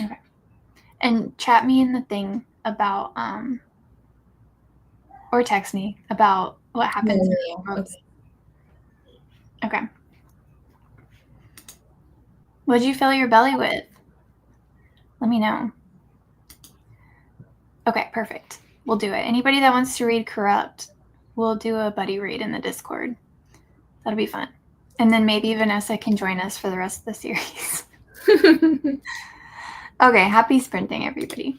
Okay. And chat me in the thing about or text me about what happens. Okay. What'd you fill your belly with? Let me know. Okay, perfect. We'll do it. Anybody that wants to read Corrupt, we'll do a buddy read in the Discord. That'll be fun. And then maybe Vanessa can join us for the rest of the series. Okay, happy sprinting, everybody.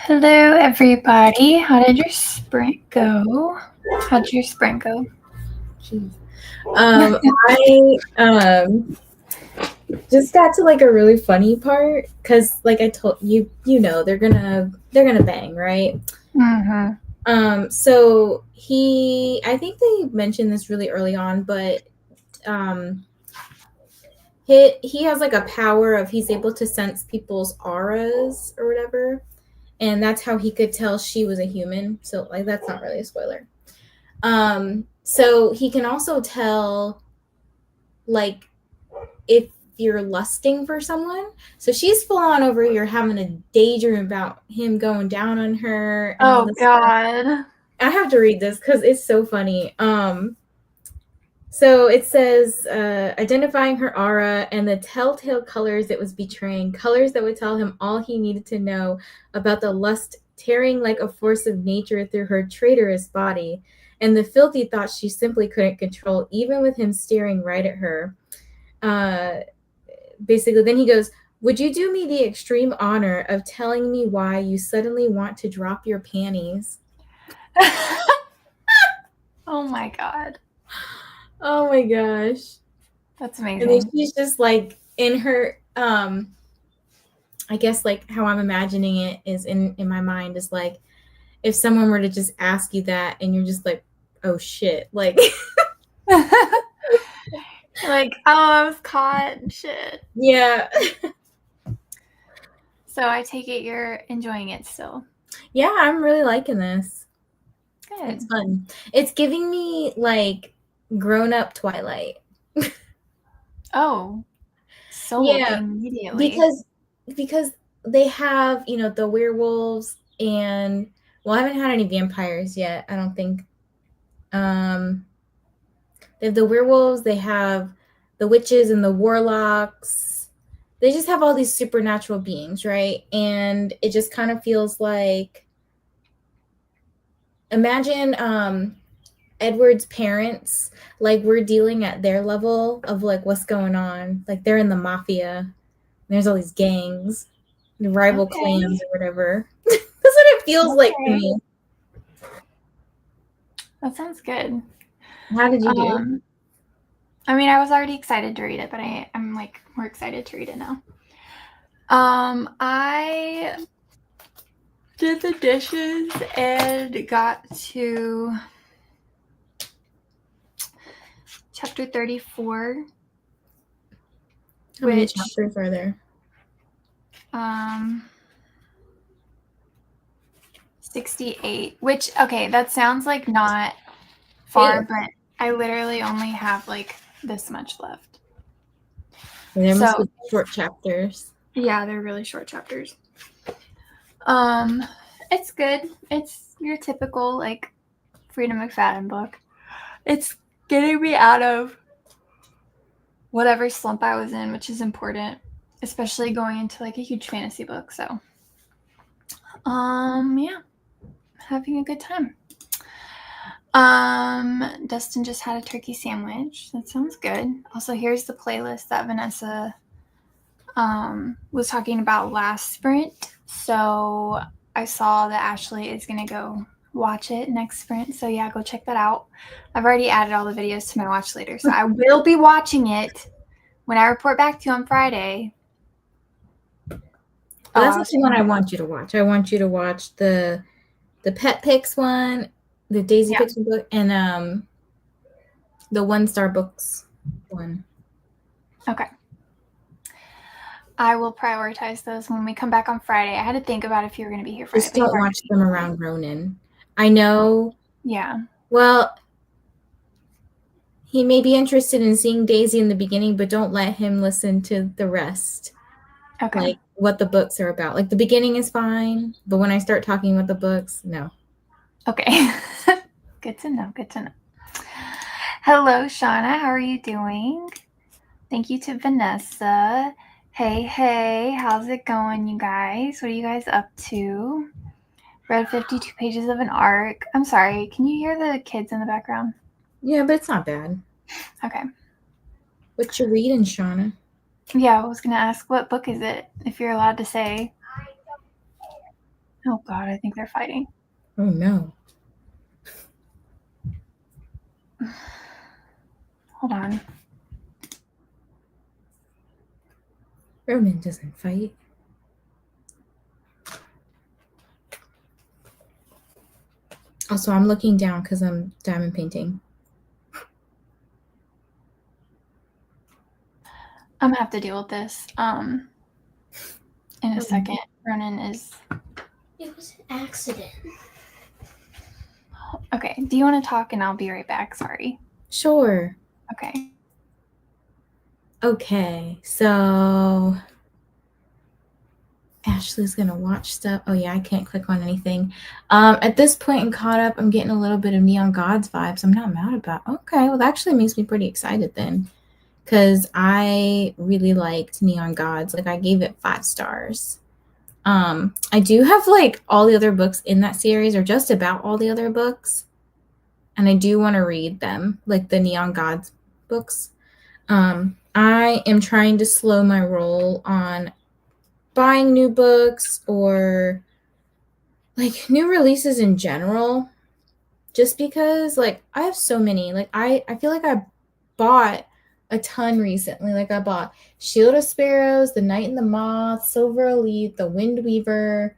Hello, everybody. How did your sprint go? How did your sprint go? Jeez. I just got to like a really funny part because, like I told you, they're gonna bang, right? Mm-hmm. So I think they mentioned this really early on, but he has like a power of he's able to sense people's auras or whatever, and that's how he could tell she was a human. So like that's not really a spoiler. So he can also tell like if you're lusting for someone. So she's full on over here having a daydream about him going down on her and all Oh, this stuff. God. I have to read this because it's so funny. So it says identifying her aura and the telltale colors it was betraying, colors that would tell him all he needed to know about the lust tearing like a force of nature through her traitorous body, and the filthy thoughts she simply couldn't control, even with him staring right at her. Basically, then he goes, "Would you do me the extreme honor of telling me why you suddenly want to drop your panties?" Oh, my God. Oh my gosh. That's And then amazing. she's just like in her I guess like how I'm imagining it is in my mind is like if someone were to just ask you that and you're just like, oh shit, like You're like, oh, I was caught. Shit. yeah. So I take it you're enjoying it still. Yeah, I'm really liking this. Good. It's fun. It's giving me like grown up Twilight. Oh, sold Yeah, immediately. because they have, the werewolves and well, I haven't had any vampires yet, I don't think. Um They have the werewolves, they have the witches and the warlocks. They just have all these supernatural beings, right? And it just kind of feels like imagine Edward's parents, like we're dealing at their level of like what's going on. Like they're in the mafia. There's all these gangs, the rival clans Okay. or whatever. That's what it feels like to Okay. me. That sounds good. How did you do? I mean, I was already excited to read it, but I'm like more excited to read it now. I did the dishes and got to chapter 34. How many chapters are there? 68. Which, okay, that sounds like not far, but I literally only have like this much left. There must be short chapters. Yeah, they're really short chapters. It's good. It's your typical like Freedom McFadden book. It's getting me out of whatever slump I was in, which is important, especially going into like a huge fantasy book. So, yeah, having a good time. Dustin just had a turkey sandwich. That sounds good. Also, here's the playlist that Vanessa was talking about last sprint. So I saw that Ashley is gonna go watch it next sprint. So yeah, go check that out. I've already added all the videos to my watch later, so I will be watching it when I report back to you on Friday. Well, that's not the one I want you to watch. I want you to watch the Pet Picks one, the Daisy Picks book, and the One Star Books one. Okay. I will prioritize those when we come back on Friday. I had to think about if you were going to be here Friday. Just don't watch them around Ronan. I know. Yeah. Well, he may be interested in seeing Daisy in the beginning, but don't let him listen to the rest. Okay. Like what the books are about. Like the beginning is fine, but when I start talking about the books, no. Okay. Good to know. Good to know. Hello, Shauna. How are you doing? Thank you to Vanessa. Hey, how's it going, you guys? What are you guys up to? Read 52 pages of an arc. I'm sorry, can you hear the kids in the background? Yeah, but it's not bad. Okay. What you reading, Shauna? Yeah, I was going to ask, what book is it, if you're allowed to say? Oh God, I think they're fighting. Oh no. Hold on. Roman doesn't fight. Also, I'm looking down because I'm diamond painting. I'm gonna have to deal with this. In a second. Ronan is. It was an accident. Okay. Do you want to talk and I'll be right back? Sorry. Sure. Okay. Okay, so Ashley's gonna watch stuff. Oh yeah, I can't click on anything. At this point in Caught Up, I'm getting a little bit of Neon Gods vibes. I'm not mad about. Okay, well that actually makes me pretty excited then, because I really liked Neon Gods. Like I gave it 5 stars. I do have like all the other books in that series, or just about all the other books, and I do want to read them, like the Neon Gods books. I am trying to slow my roll on buying new books or like new releases in general, just because like I have so many. Like I feel like I bought a ton recently. Like I bought Shield of Sparrows, The Knight and the Moth, Silver Elite, The Wind Weaver,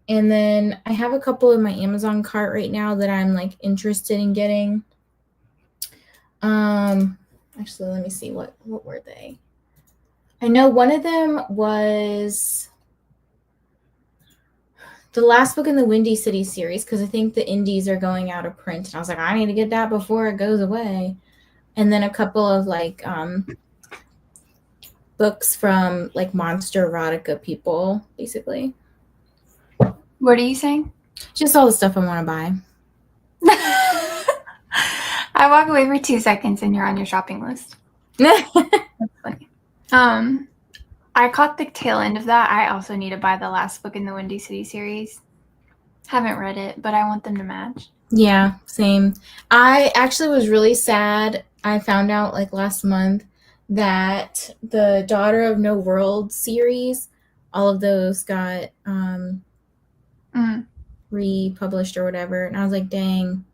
and then I have a couple in my Amazon cart right now that I'm like interested in getting. Actually, let me see, what were they? I know one of them was the last book in the Windy City series, because I think the indies are going out of print. And I was like, I need to get that before it goes away. And then a couple of like books from like monster erotica people, basically. What are you saying? Just all the stuff I want to buy. I walk away for 2 seconds and you're on your shopping list. That's funny. I caught the tail end of that. I also need to buy the last book in the Windy City series. Haven't read it, but I want them to match. Yeah, same. I actually was really sad. I found out like last month that the Daughter of No World series, all of those got republished or whatever. And I was like, dang.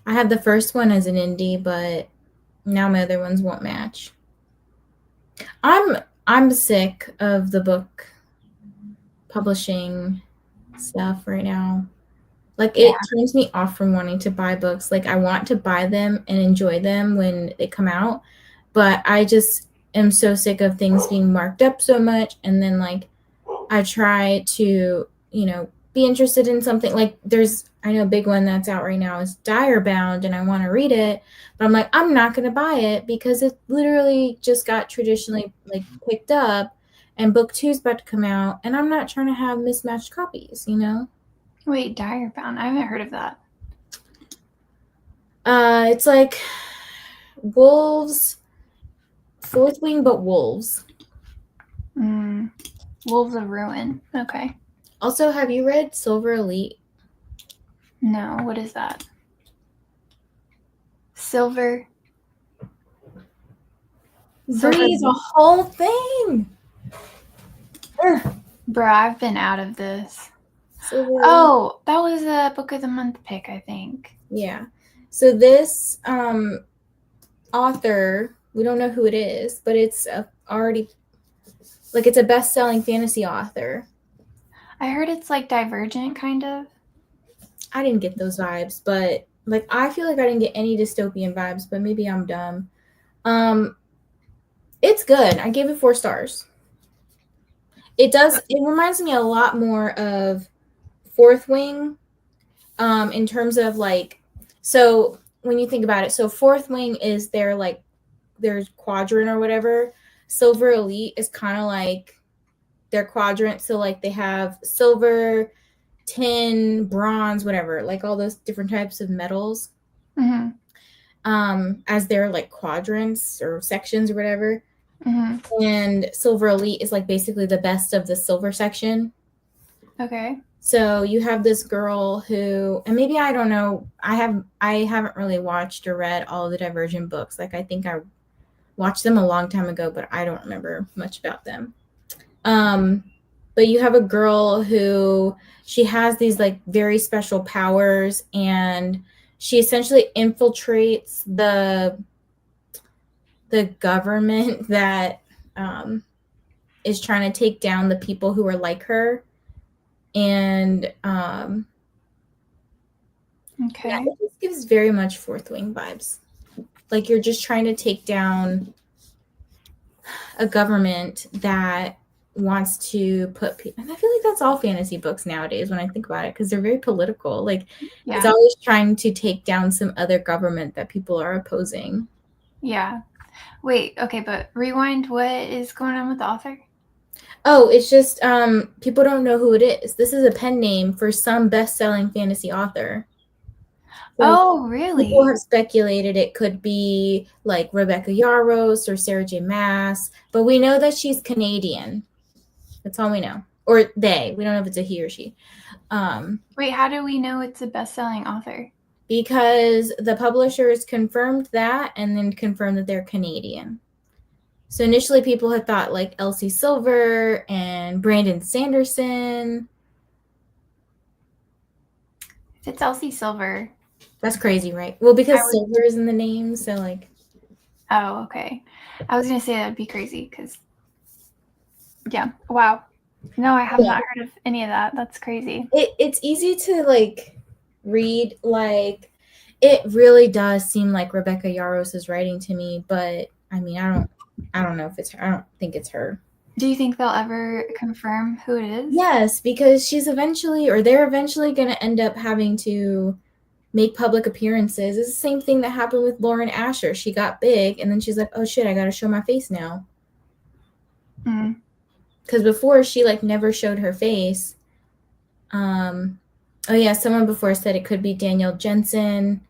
I had the first one as an indie, but now my other ones won't match. I'm sick of the book publishing stuff right now. Like it turns me off from wanting to buy books. Like I want to buy them and enjoy them when they come out, but I just am so sick of things being marked up so much. And then like I try to, be interested in something. Like I know a big one that's out right now is Bound, and I want to read it, but I'm like, I'm not going to buy it because it literally just got traditionally like picked up, and book 2 is about to come out, and I'm not trying to have mismatched copies, Wait, Bound? I haven't heard of that. It's like wolves, Fourth Wing, but wolves. Wolves of Ruin. Okay. Also, have you read Silver Elite? No, what is that? Silver. Bree's a whole thing. Bro, I've been out of this. Silver Oh, that was a book of the month pick, I think. Yeah. So this author, we don't know who it is, but it's already like it's a best-selling fantasy author. I heard it's like Divergent, kind of. I didn't get those vibes, but like I feel like I didn't get any dystopian vibes, but maybe I'm dumb. It's good. I gave it 4 stars. It reminds me a lot more of Fourth Wing, in terms of like, so when you think about it, so Fourth Wing is their quadrant or whatever. Silver Elite is kind of like their quadrant. So like they have silver, tin, bronze, whatever, like all those different types of metals, as their like quadrants or sections or whatever. And Silver Elite is like basically the best of the silver section. Okay. So you have this girl who, and maybe I don't know, I haven't really watched or read all of the Divergent books. Like I think I watched them a long time ago, but I don't remember much about them. but you have a girl who she has these like very special powers, and she essentially infiltrates the government that is trying to take down the people who are like her. And Okay. yeah, it just gives very much Fourth Wing vibes. Like you're just trying to take down a government that wants to put people. And I feel like that's all fantasy books nowadays when I think about it, because they're very political. Like it's always trying to take down some other government that people are opposing. Yeah. Wait, okay, but rewind. What is going on with the author? Oh, it's just people don't know who it is. This is a pen name for some best-selling fantasy author. So really? People have speculated it could be like Rebecca Yarros or Sarah J. Maas, but we know that she's Canadian. That's all we know. Or they. We don't know if it's a he or she. Wait, how do we know it's a best-selling author? Because the publishers confirmed that and then confirmed that they're Canadian. So initially people had thought like Elsie Silver and Brandon Sanderson. If it's Elsie Silver. That's crazy, right? Well, because Silver is in the name, so like. Oh, okay. I was going to say that'd be crazy because, yeah. Wow. No, I have not heard of any of that. That's crazy. It's easy to like read, like it really does seem like Rebecca Yarros is writing to me, but I mean, I don't know if it's her. I don't think it's her. Do you think they'll ever confirm who it is? Yes, because they're eventually going to end up having to make public appearances. It's the same thing that happened with Lauren Asher. She got big, and then she's like, oh shit, I got to show my face now. Because before, she like never showed her face. Oh yeah, someone before said it could be Danielle Jensen.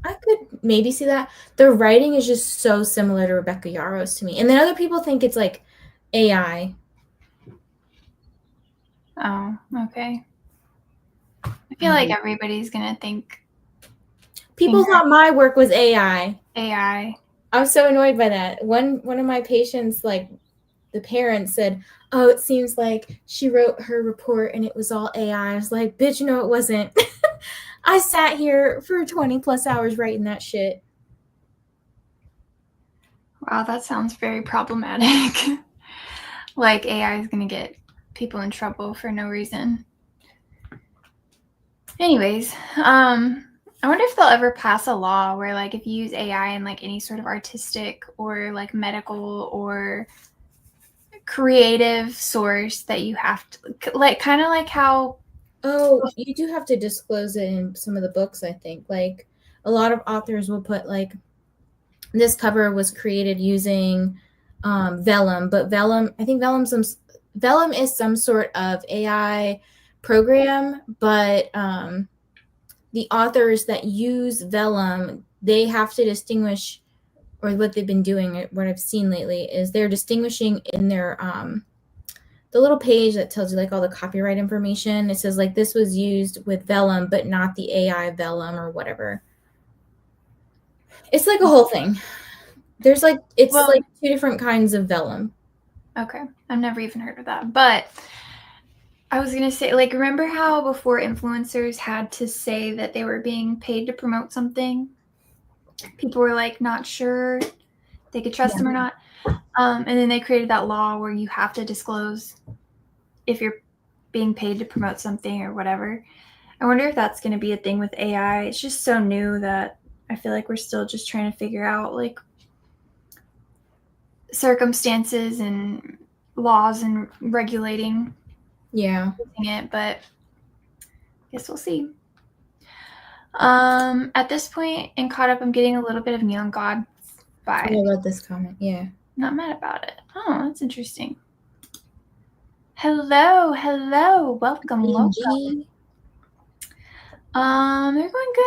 I could maybe see that. The writing is just so similar to Rebecca Yarros to me. And then other people think it's like AI. Oh, okay. I feel like everybody's going to think. People thought my work was AI. AI. I was so annoyed by that. One of my patients, like the parents said, oh, it seems like she wrote her report and it was all AI. I was like, bitch, no, it wasn't. I sat here for 20 plus hours writing that shit. Wow, that sounds very problematic. Like AI is going to get people in trouble for no reason. Anyways, I wonder if they'll ever pass a law where like if you use AI in like any sort of artistic or like medical or creative source that you have to like kind of like how. Oh, you do have to disclose it in some of the books, I think. Like a lot of authors will put like this cover was created using Vellum, but Vellum, I think Vellum is some sort of AI program, but the authors that use Vellum, they have to distinguish, or what they've been doing, what I've seen lately, is they're distinguishing in their the little page that tells you like all the copyright information. It says like this was used with Vellum, but not the AI Vellum or whatever. It's like a whole thing. There's like like two different kinds of Vellum. Okay, I've never even heard of that, but I was gonna say, like, remember how before influencers had to say that they were being paid to promote something? People were like not sure they could trust them or not. And then they created that law where you have to disclose if you're being paid to promote something or whatever. I wonder if that's going to be a thing with AI. It's just so new that I feel like we're still just trying to figure out like circumstances and laws and regulating it, but I guess we'll see. At this point in Caught Up, I'm getting a little bit of Neon God vibe. I read this comment, yeah. Not mad about it. Oh, that's interesting. Hello, welcome. They're going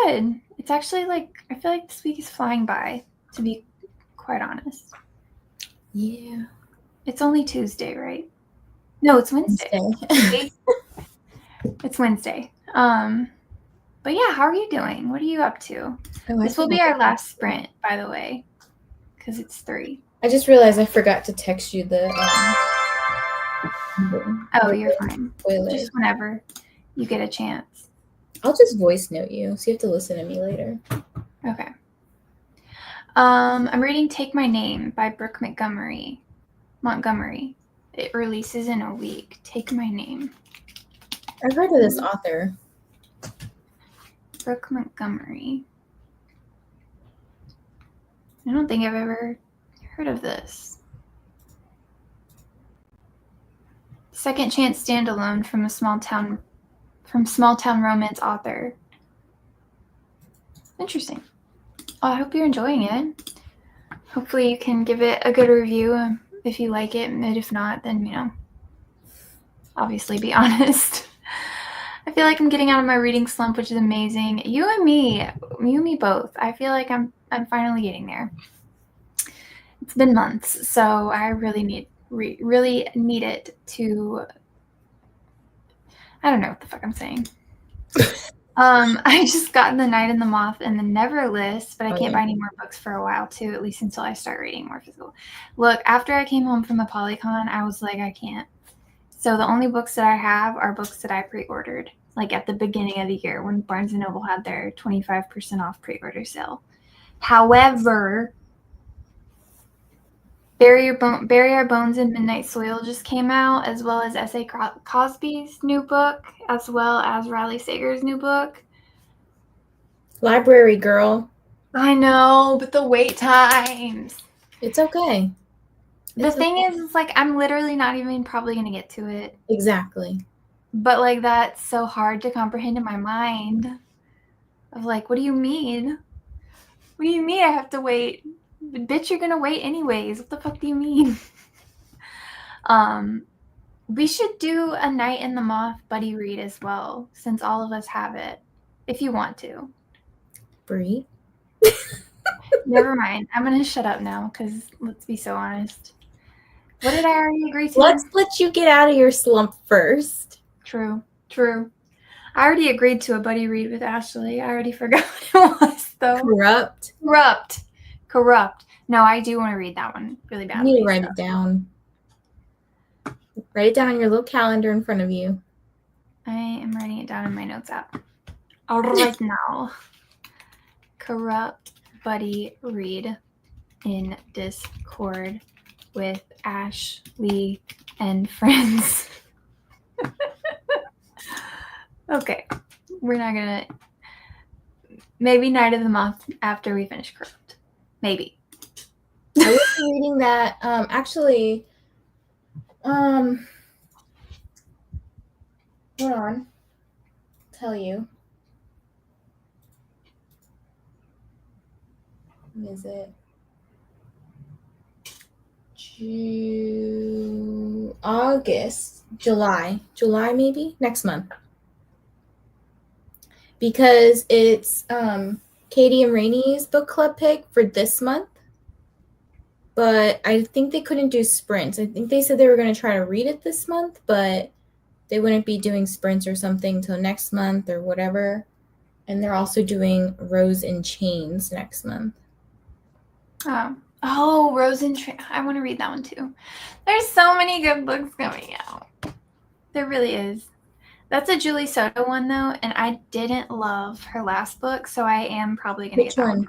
good. It's actually like, I feel like this week is flying by, to be quite honest. Yeah. It's only Tuesday, right? No, it's Wednesday. It's Wednesday. But yeah, how are you doing? What are you up to? This will be our last sprint, by the way, because it's 3. I just realized I forgot to text you the Oh, you're fine. Spoilers. Just whenever you get a chance. I'll just voice note you, so you have to listen to me later. Okay. I'm reading Take My Name by Brooke Montgomery. It releases in a week. Take My Name. I've heard of this author. Brooke Montgomery. I don't think I've ever heard of this. Second Chance Standalone from Small Town Romance author. Interesting. Well, I hope you're enjoying it. Hopefully you can give it a good review if you like it, and if not, then, obviously be honest. I feel like I'm getting out of my reading slump, which is amazing. You and me both. I feel like I'm finally getting there. It's been months, so I really need it to. I don't know what the fuck I'm saying. I just got The Night and the Moth and the Never list, but I can't buy any more books for a while too, at least until I start reading more physical. Look, after I came home from the Polycon, I was like, I can't. So the only books that I have are books that I pre-ordered, like at the beginning of the year when Barnes & Noble had their 25% off pre-order sale. However, Bury Our Bones in Midnight Soil just came out, as well as S.A. Cosby's new book, as well as Riley Sager's new book. Library girl. I know, but the wait times. It's okay. The thing is, it's like I'm literally not even probably going to get to it. Exactly. But like that's so hard to comprehend in my mind. Of like, what do you mean? What do you mean I have to wait? Bitch, you're going to wait anyways. What the fuck do you mean? We should do a Night in the Moth buddy read as well, since all of us have it, if you want to. Brie? Never mind. I'm going to shut up now, because let's be so honest. What did I already agree to? Let's let you get out of your slump first. True. I already agreed to a buddy read with Ashley. I already forgot what it was, though. Corrupt. No, I do want to read that one really badly. You need to write it down. Write it down on your little calendar in front of you. I am writing it down in my notes app. Right now. Corrupt buddy read in Discord with Ashley and friends. Okay. We're not gonna. Maybe Night of the Moth after we finish Corrupt. Maybe. I was reading that. Actually, hold on. I'll tell you. What is it? July maybe next month, because it's Katie and Rainey's book club pick for this month, but I think they couldn't do sprints. I think they said they were going to try to read it this month, but they wouldn't be doing sprints or something till next month or whatever. And they're also doing Rose in Chains next month. Oh, Rose in Chains. I want to read that one too. There's so many good books coming out. There really is. That's a Julie Soto one, though, and I didn't love her last book, so I am probably going to get that one.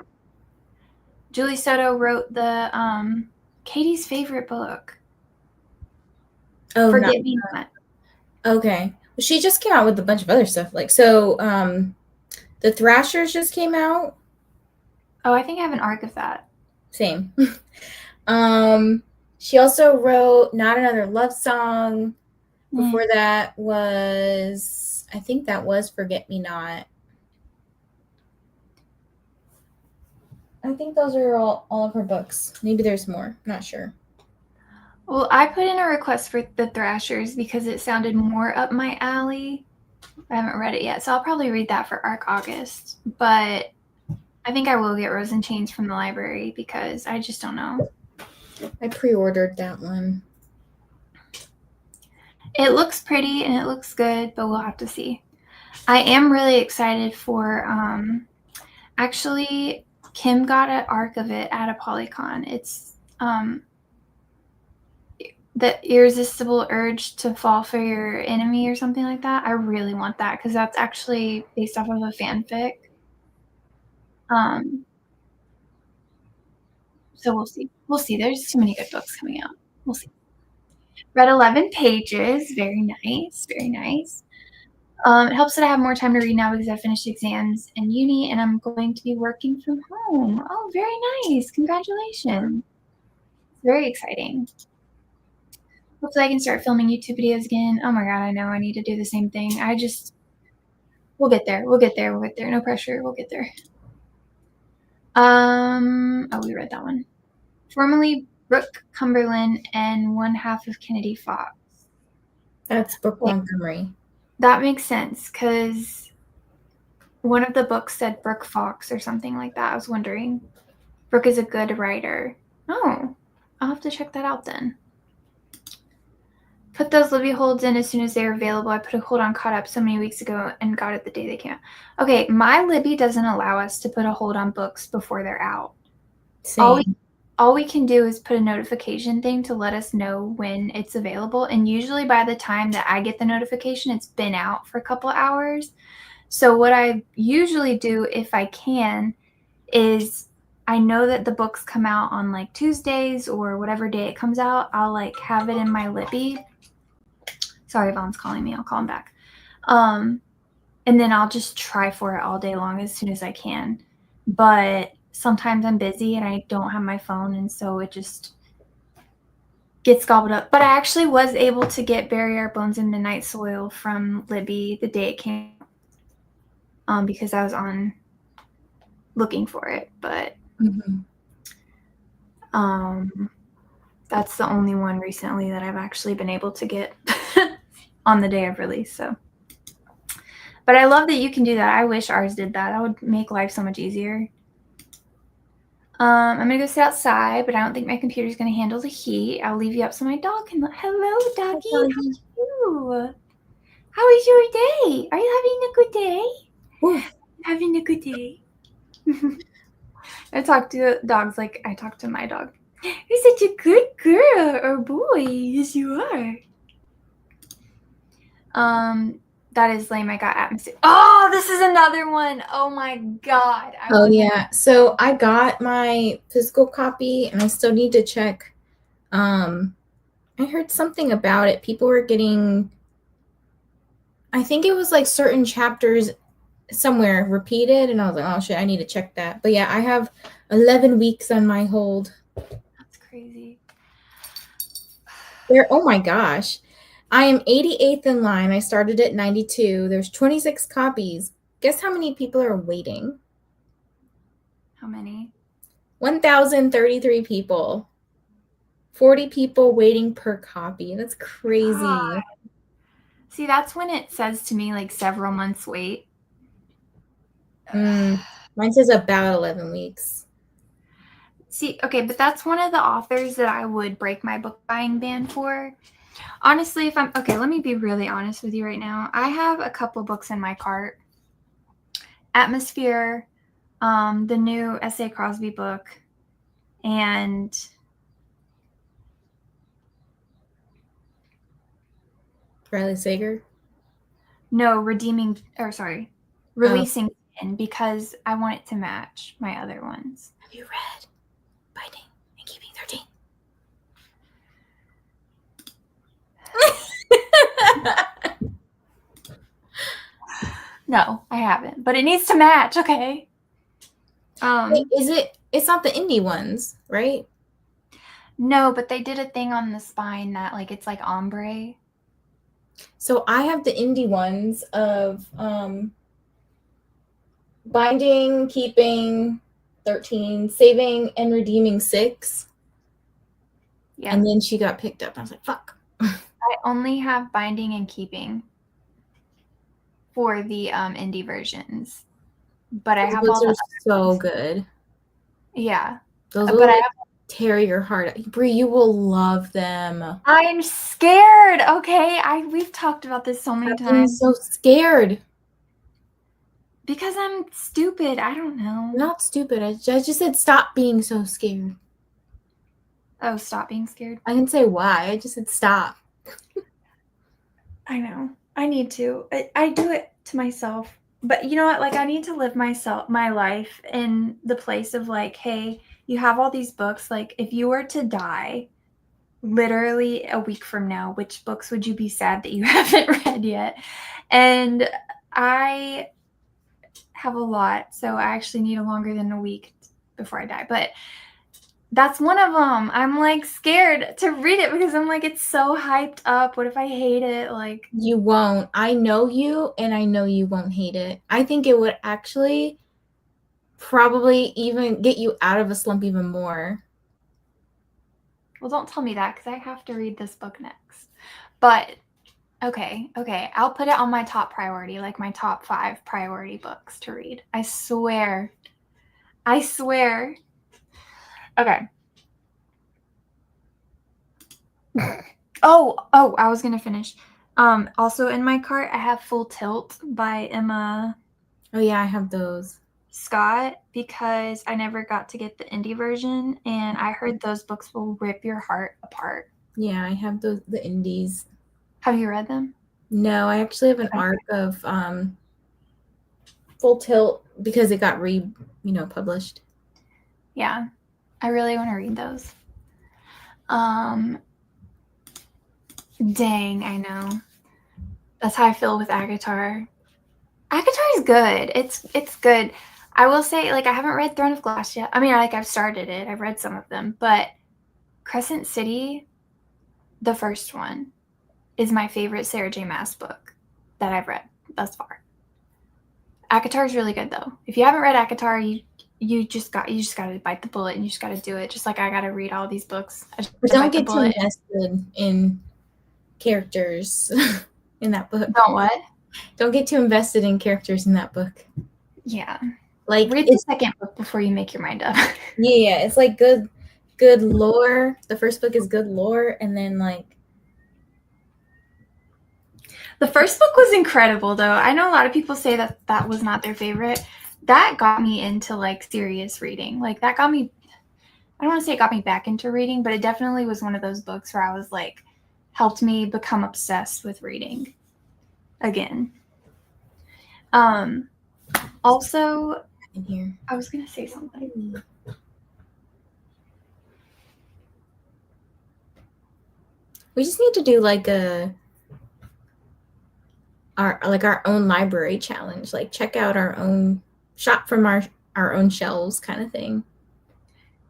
Julie Soto wrote the Katie's favorite book. Oh, Forget Me Not. Okay. Well, she just came out with a bunch of other stuff. The Thrashers just came out. Oh, I think I have an arc of that. Same. She also wrote Not Another Love Song. Before that was, I think that was Forget Me Not. I think those are all of her books. Maybe there's more. Not sure. Well, I put in a request for The Thrashers because it sounded more up my alley. I haven't read it yet, so I'll probably read that for ARC August. But I think I will get Rose in Chains from the library because I just don't know. I pre-ordered that one. It looks pretty and it looks good, but we'll have to see. I am really excited for, actually, Kim got an arc of it at a Polycon. It's The irresistible urge to fall for your enemy or something like that. I really want that because that's actually based off of a fanfic. So we'll see. We'll see. There's too many good books coming out. We'll see. Read 11 pages. Very nice. Very nice. It helps that I have more time to read now because I finished exams in uni and I'm going to be working from home. Oh, very nice. Congratulations. Very exciting. Hopefully I can start filming YouTube videos again. Oh my god, I know I need to do the same thing. We'll get there. We'll get there. We'll get there. No pressure. We'll get there. Oh, we read that one. Formerly Brooke Cumberland and one half of Kennedy Fox. That's Brooke Montgomery. That makes sense because one of the books said Brooke Fox or something like that. I was wondering. Brooke is a good writer. Oh, I'll have to check that out then. Put those Libby holds in as soon as they're available. I put a hold on Caught Up so many weeks ago and got it the day they came out. Okay, my Libby doesn't allow us to put a hold on books before they're out. Same. All we can do is put a notification thing to let us know when it's available. And usually by the time that I get the notification, it's been out for a couple of hours. So what I usually do, if I can, is I know that the books come out on like Tuesdays or whatever day it comes out. I'll like have it in my Libby. Sorry, Vaughn's calling me. I'll call him back. And then I'll just try for it all day long as soon as I can. But sometimes I'm busy and I don't have my phone, and so it just gets gobbled up. But I actually was able to get Bury Our Bones in Midnight Soil from Libby the day it came out, because I was on looking for it. But that's the only one recently that I've actually been able to get on the day of release. So, but I love that you can do that. I wish ours did that. That would make life so much easier. I'm gonna go sit outside, but I don't think my computer's gonna handle the heat. I'll leave you up so my dog can. Hello, doggy. How are you? How is your day? Are you having a good day? Ooh. Having a good day. I talk to dogs like I talk to my dog. You're such a good girl or boy. Yes, you are. That is lame. I got atmosphere. Oh, this is another one. Oh my god. Yeah. So I got my physical copy and I still need to check. I heard something about it. People were getting, I think it was like certain chapters somewhere repeated, and I was like, oh shit, I need to check that. But yeah, I have 11 weeks on my hold. That's crazy. Oh my gosh. I am 88th in line. I started at 92. There's 26 copies. Guess how many people are waiting? How many? 1,033 people. 40 people waiting per copy. That's crazy. God. See, that's when it says to me like several months wait. Mine says about 11 weeks. See, okay, but that's one of the authors that I would break my book buying ban for. Honestly, let me be really honest with you right now. I have a couple books in my cart. Atmosphere, the new S.A. Crosby book, and Riley Sager? No, releasing Sin because I want it to match my other ones. Have you read Binding and Keeping 13? No, I haven't, but it needs to match, okay? Wait, it's not the indie ones, right? No, but they did a thing on the spine that like it's like ombre. So I have the indie ones of Binding, Keeping 13, Saving and Redeeming 6. Yeah. And then she got picked up. I was like, fuck. I only have Binding and Keeping for the indie versions. But I have all the so ones. Good. Yeah. Those will tear your heart out. Brie, you will love them. I'm scared, okay? We've talked about this so many times. I'm so scared. Because I'm stupid. I don't know. You're not stupid. I just said stop being so scared. Oh, stop being scared. I didn't say why. I just said stop. I know. I need to. I do it to myself. But you know what? Like, I need to live my life in the place of like, hey, you have all these books. Like, if you were to die literally a week from now, which books would you be sad that you haven't read yet? And I have a lot, so I actually need a longer than a week before I die. But that's one of them. I'm like scared to read it because I'm like, it's so hyped up. What if I hate it? Like, You won't. I know you, and I know you won't hate it. I think it would actually probably even get you out of a slump even more. well, don't tell me that because I have to read this book next. But okay, I'll put it on my top priority, like my top 5 priority books to read. I swear. Okay. Oh, I was gonna finish. Also in my cart, I have Full Tilt by Emma Oh yeah, I have those. Scott because I never got to get the indie version, and I heard those books will rip your heart apart. Yeah, I have those, the indies. Have you read them? No, I actually have an arc of Full Tilt because it got published. Yeah, I really want to read those. Dang, I know. That's how I feel with Agatar. Agatar is good. It's good. I will say, like, I haven't read Throne of Glass yet. I mean, I've started it. I've read some of them, but Crescent City, the first one, is my favorite Sarah J. Maas book that I've read thus far. Akatar is really good though. If you haven't read Akatar, you just got to bite the bullet and you just got to do it. Just like I got to read all these books. But don't get too invested in characters in that book. Don't what? Don't get too invested in characters in that book. Yeah. Like read the second book before you make your mind up. Yeah, it's like good lore. The first book is good lore, and then like the first book was incredible though. I know a lot of people say that was not their favorite. That got me into like serious reading. Like that got me, I don't want to say it got me back into reading, but it definitely was one of those books where I was like, helped me become obsessed with reading again. Also, in here, I was going to say something. We just need to do like our own library challenge. Like check out our own, shop from our own shelves kind of thing.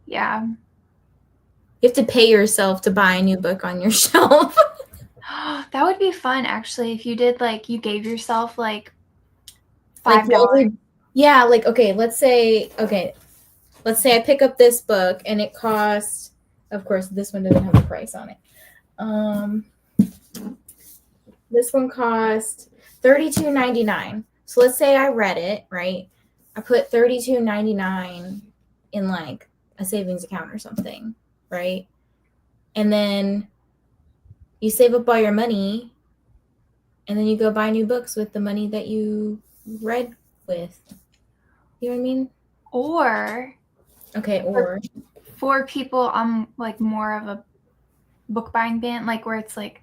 Yeah. You have to pay yourself to buy a new book on your shelf. That would be fun actually if you did like you gave yourself like $5. Like, yeah, like okay, let's say I pick up this book and it costs, of course this one doesn't have a price on it. This one cost $32.99. So let's say I read it, right? I put $32.99 in like a savings account or something, right? And then you save up all your money and then you go buy new books with the money that you read with. You know what I mean? Or for people I'm like more of a book buying band, like where it's like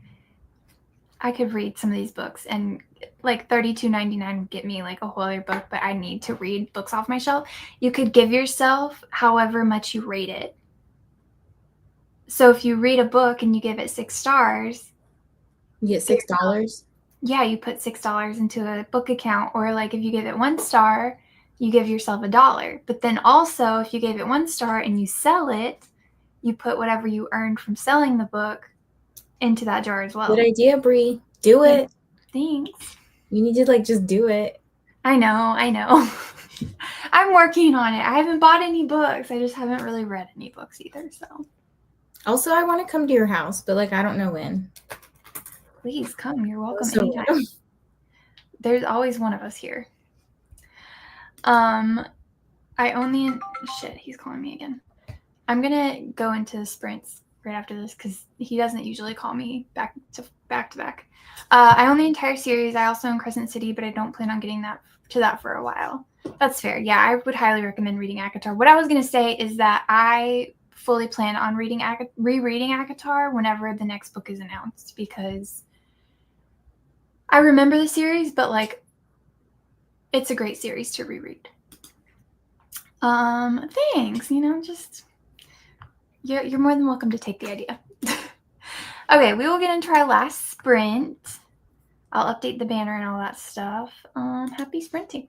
I could read some of these books and like $32.99 would get me like a whole other book, but I need to read books off my shelf. You could give yourself however much you rate it. So if you read a book and you give it 6 stars, you get $6. Yeah, you put $6 into a book account, or like if you give it 1 star, you give yourself $1. But then also if you gave it 1 star and you sell it, you put whatever you earned from selling the book into that jar as well. Good idea, Bree. Do it. Thanks. You need to like just do it. I know. I'm working on it. I haven't bought any books. I just haven't really read any books either. So also, I want to come to your house, but like I don't know when. Please come. You're welcome anytime. There's always one of us here. He's calling me again. I'm gonna go into sprints right after this because he doesn't usually call me back to back. I own the entire series. I also own Crescent City, but I don't plan on getting that for a while. That's fair. Yeah, I would highly recommend reading Akatar. What I was gonna say is that I fully plan on rereading ACOTAR whenever the next book is announced, because I remember the series, but like it's a great series to reread. Thanks. Just you're more than welcome to take the idea. Okay, we will get into our last sprint. I'll update the banner and all that stuff. Happy sprinting.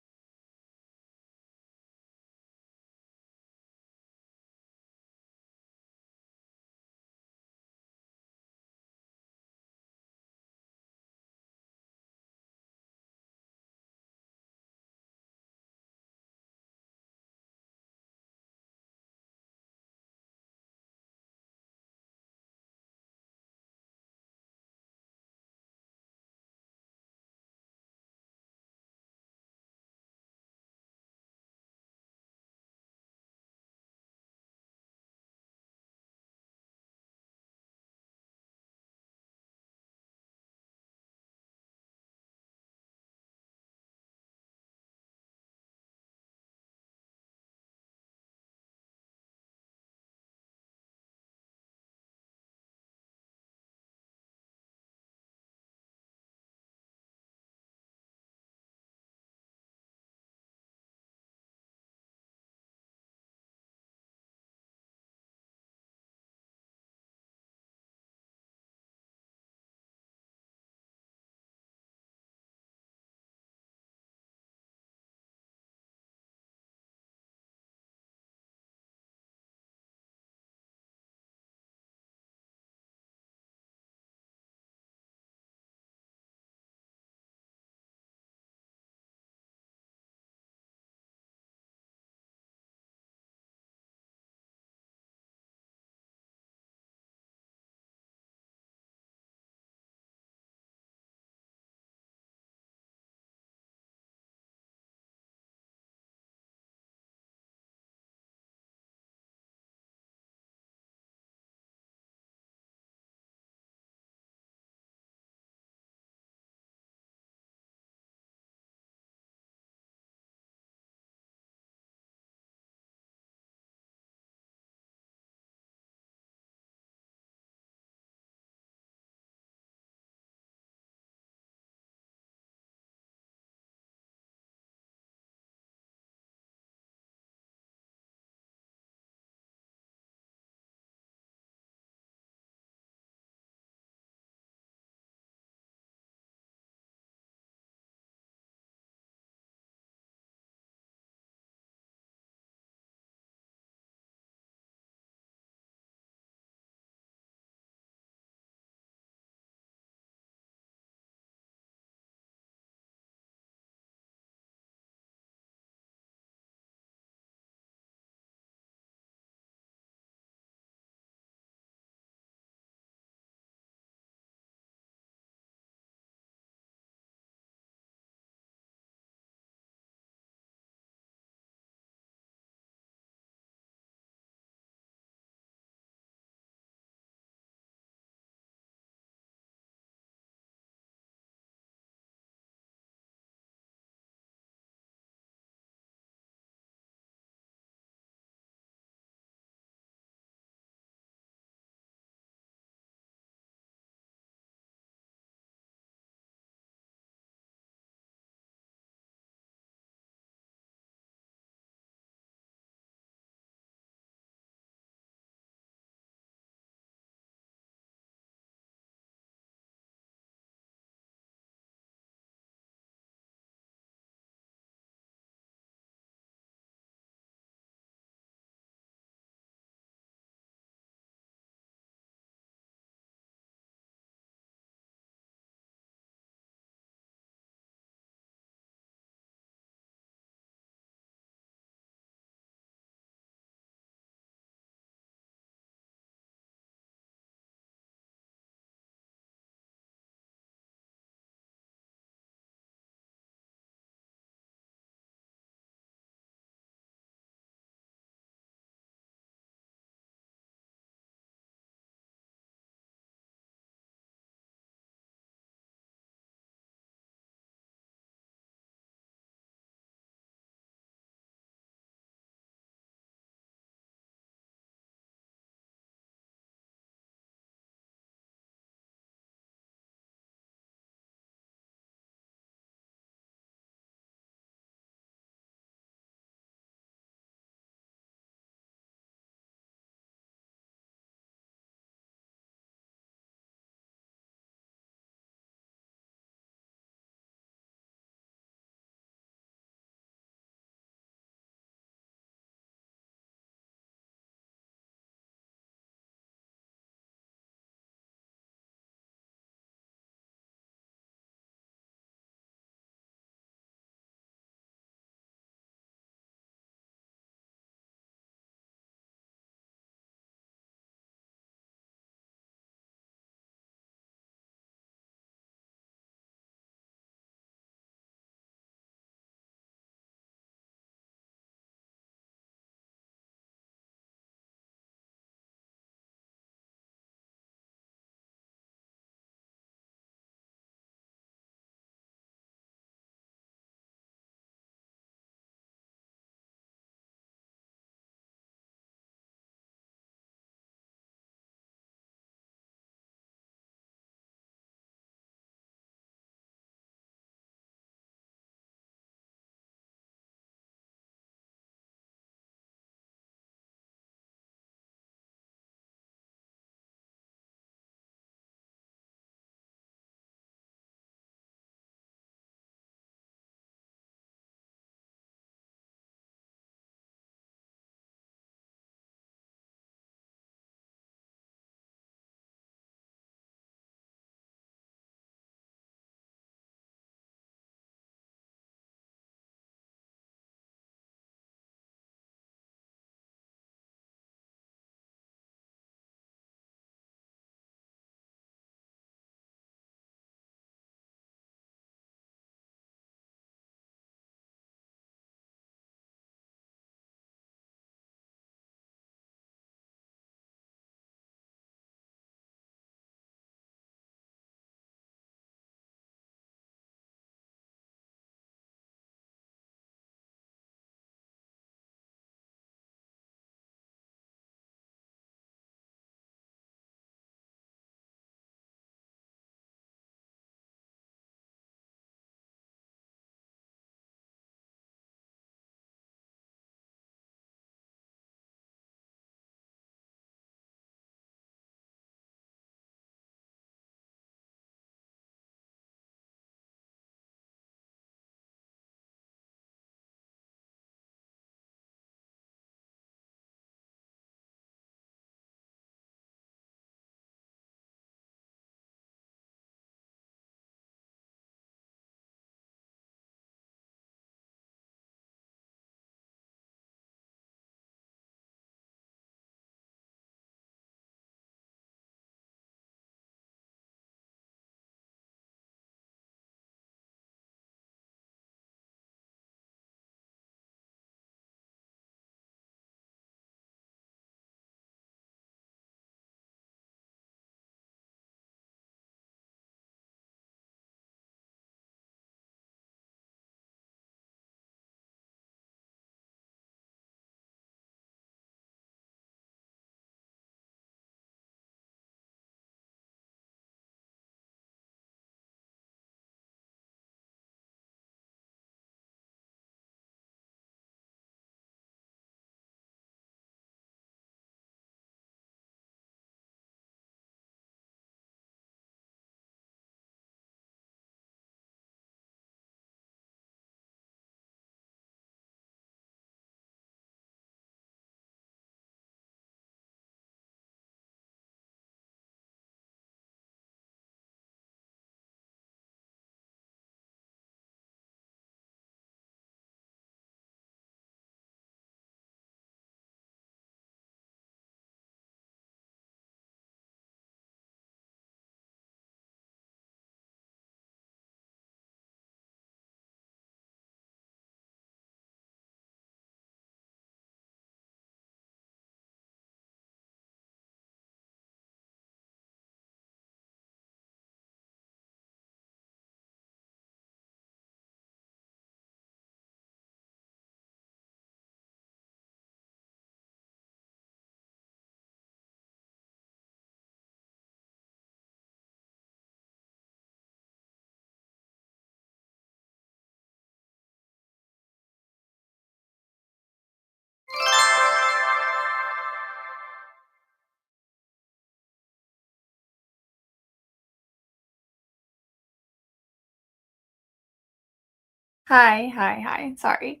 Hi. Sorry.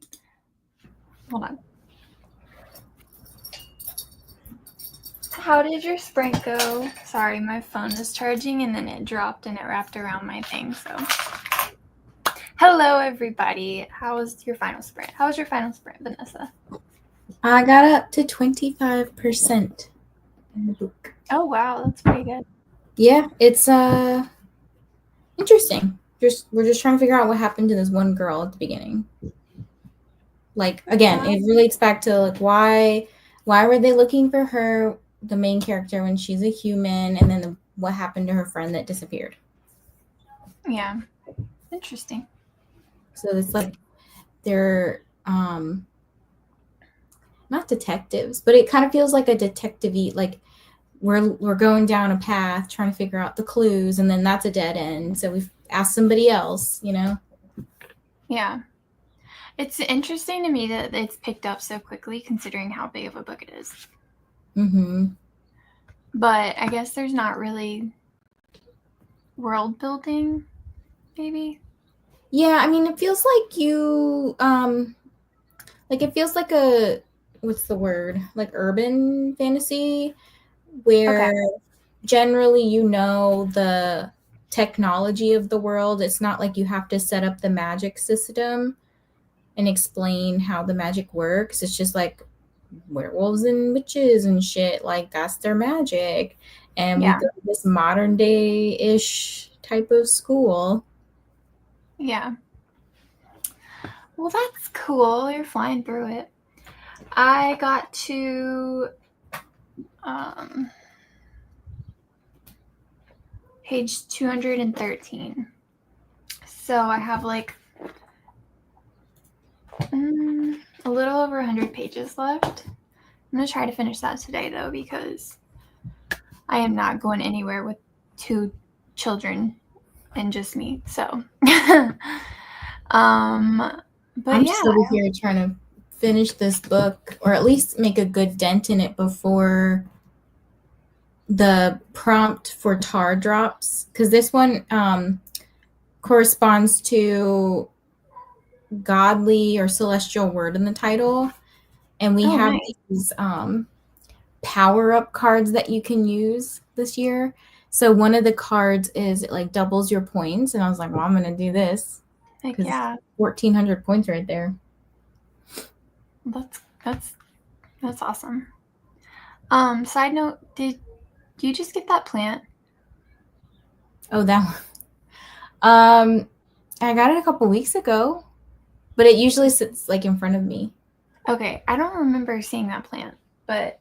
Hold on. How did your sprint go? Sorry, my phone is charging and then it dropped and it wrapped around my thing, so. Hello, everybody. How was your final sprint? How was your final sprint, Vanessa? I got up to 25% in the book. Oh, wow. That's pretty good. Yeah, it's interesting. We're just trying to figure out what happened to this one girl at the beginning. Like, again, it relates back to like why were they looking for her, the main character, when she's a human, and then what happened to her friend that disappeared. Yeah. Interesting. So it's like they're not detectives, but it kind of feels like a detective-y, like we're going down a path trying to figure out the clues, and then that's a dead end. So we've asked somebody else, you know? Yeah. It's interesting to me that it's picked up so quickly considering how big of a book it is. Mm-hmm. But I guess there's not really world building, maybe. Yeah, I mean, it feels like it feels like a, what's the word? Like urban fantasy, where generally the technology of the world. It's not like you have to set up the magic system and explain how the magic works. It's just like werewolves and witches and shit. Like that's their magic. And we go to this modern day-ish type of school. Yeah. Well, that's cool. You're flying through it. I got to page 213. So I have like a little over 100 pages left. I'm going to try to finish that today, though, because I am not going anywhere with 2 children and just me. So, but I'm just over here trying to finish this book, or at least make a good dent in it before the prompt for tar drops, because this one corresponds to godly or celestial word in the title, and we have these power up cards that you can use this year. So one of the cards is it like doubles your points, and I was like, well, I'm gonna do this because 1,400 points right there. That's awesome. Side note, did you just get that plant? Oh, that one. I got it a couple weeks ago, but it usually sits like in front of me. Okay, I don't remember seeing that plant, but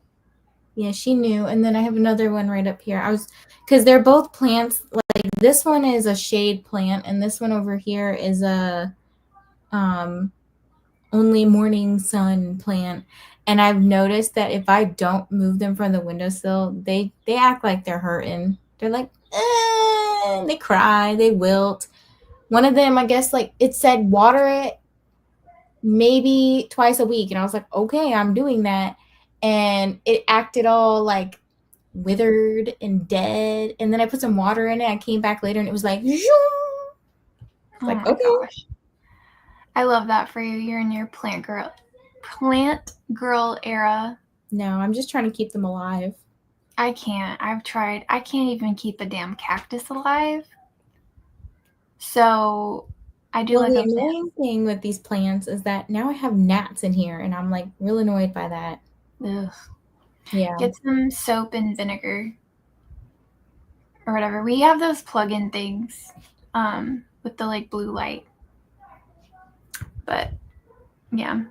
yeah, she knew. And then I have another one right up here. Because they're both plants. Like this one is a shade plant, and this one over here is a only morning sun plant. And I've noticed that if I don't move them from the windowsill, they act like they're hurting. They're like, they cry, they wilt. One of them, I guess, like it said water it maybe twice a week, and I was like, okay, I'm doing that. And it acted all like withered and dead. And then I put some water in it. I came back later and it was like, like, okay. Gosh. I love that for you. You're in your plant girl era. No, I'm just trying to keep them alive. I can't. I've tried. I can't even keep a damn cactus alive. So I do like the annoying thing with these plants is that now I have gnats in here, and I'm like real annoyed by that. Ugh. Yeah. Get some soap and vinegar or whatever. We have those plug-in things with the like blue light. But yeah.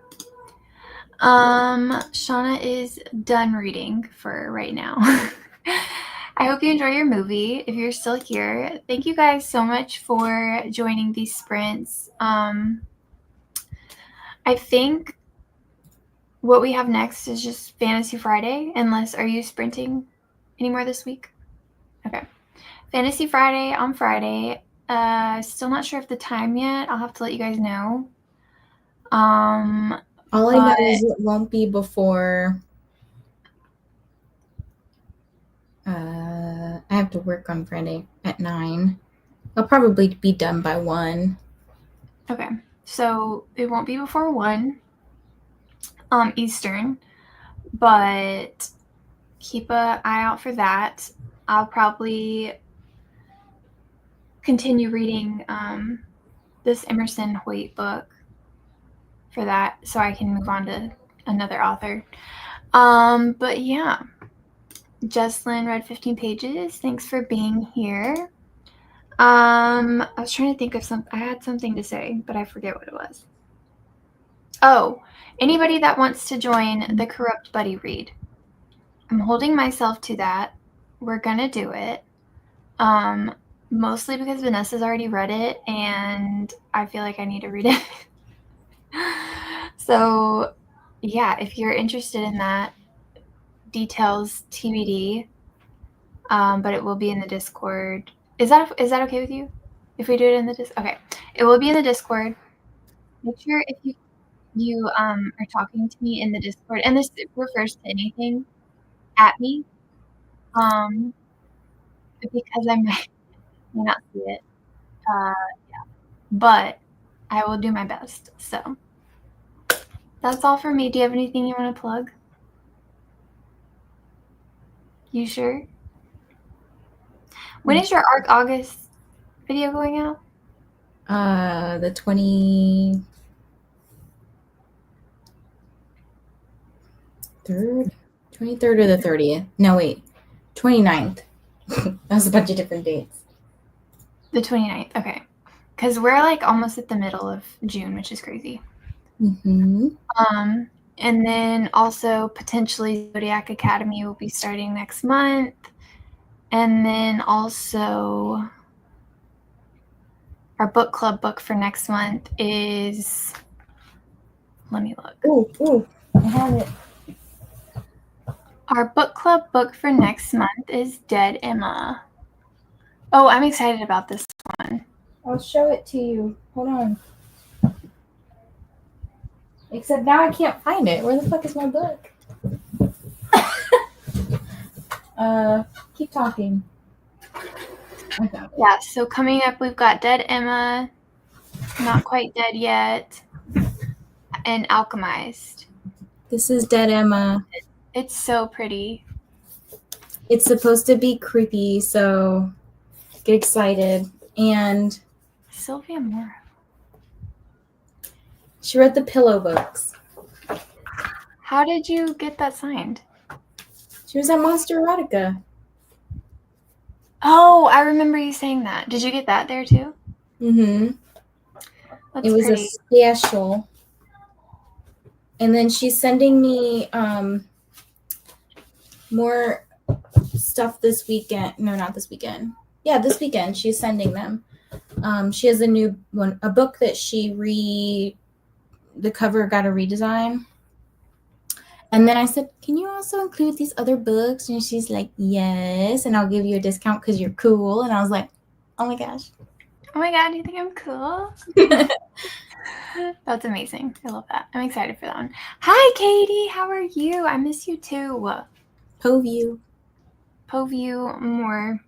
Shauna is done reading for right now. I hope you enjoy your movie. If you're still here, thank you guys so much for joining these sprints. I think what we have next is just Fantasy Friday, unless, are you sprinting anymore this week? Okay. Fantasy Friday on Friday. Still not sure of the time yet. I'll have to let you guys know. All I know is it won't be before I have to work on Friday at 9. I'll probably be done by 1. Okay. So it won't be before 1 Eastern, but keep an eye out for that. I'll probably continue reading this Emerson Hoyt book for that so I can move on to another author. But yeah, Jesslyn read 15 pages. Thanks for being here. I was trying to think of something. I had something to say, but I forget what it was. Oh, anybody that wants to join the Corrupt Buddy read, I'm holding myself to that. We're gonna do it. Mostly because Vanessa's already read it, and I feel like I need to read it. So, yeah, if you're interested in that, details TBD. But it will be in the Discord. Is that okay with you? If we do it in the Discord? Okay. It will be in the Discord. Make sure if you are talking to me in the Discord, and this refers to anything, at me, because I might not see it. Yeah. But I will do my best. So that's all for me. Do you have anything you want to plug? You sure? When is your Arc August video going out? The 23rd or the 30th. No, wait. 29th. That was a bunch of different dates. The 29th. Okay. Because we're like almost at the middle of June, which is crazy. Mm-hmm. And then also potentially Zodiac Academy will be starting next month. And then also our book club book for next month is, let me look. Ooh, I have it. Our book club book for next month is Dead Emma. Oh, I'm excited about this one. I'll show it to you. Hold on. Except now I can't find it. Where the fuck is my book? Keep talking. I found it. Yeah, so coming up, we've got Dead Emma, Not Quite Dead Yet, and Alchemized. This is Dead Emma. It's so pretty. It's supposed to be creepy, so get excited. And Sylvia Moore. She read the Pillow books. How did you get that signed? She was at Monster Erotica. Oh, I remember you saying that. Did you get that there too? Mm-hmm. That's It was pretty. a special. And then she's sending me more stuff this weekend. No, not this weekend. Yeah, this weekend she's sending them. She has a new one, a book that the cover got a redesign. And then I said, can you also include these other books? And she's like, yes, and I'll give you a discount because you're cool. And I was like, oh my gosh. Oh my god, do you think I'm cool? That's amazing. I love that. I'm excited for that one. Hi, Katie. How are you? I miss you too. Poview more.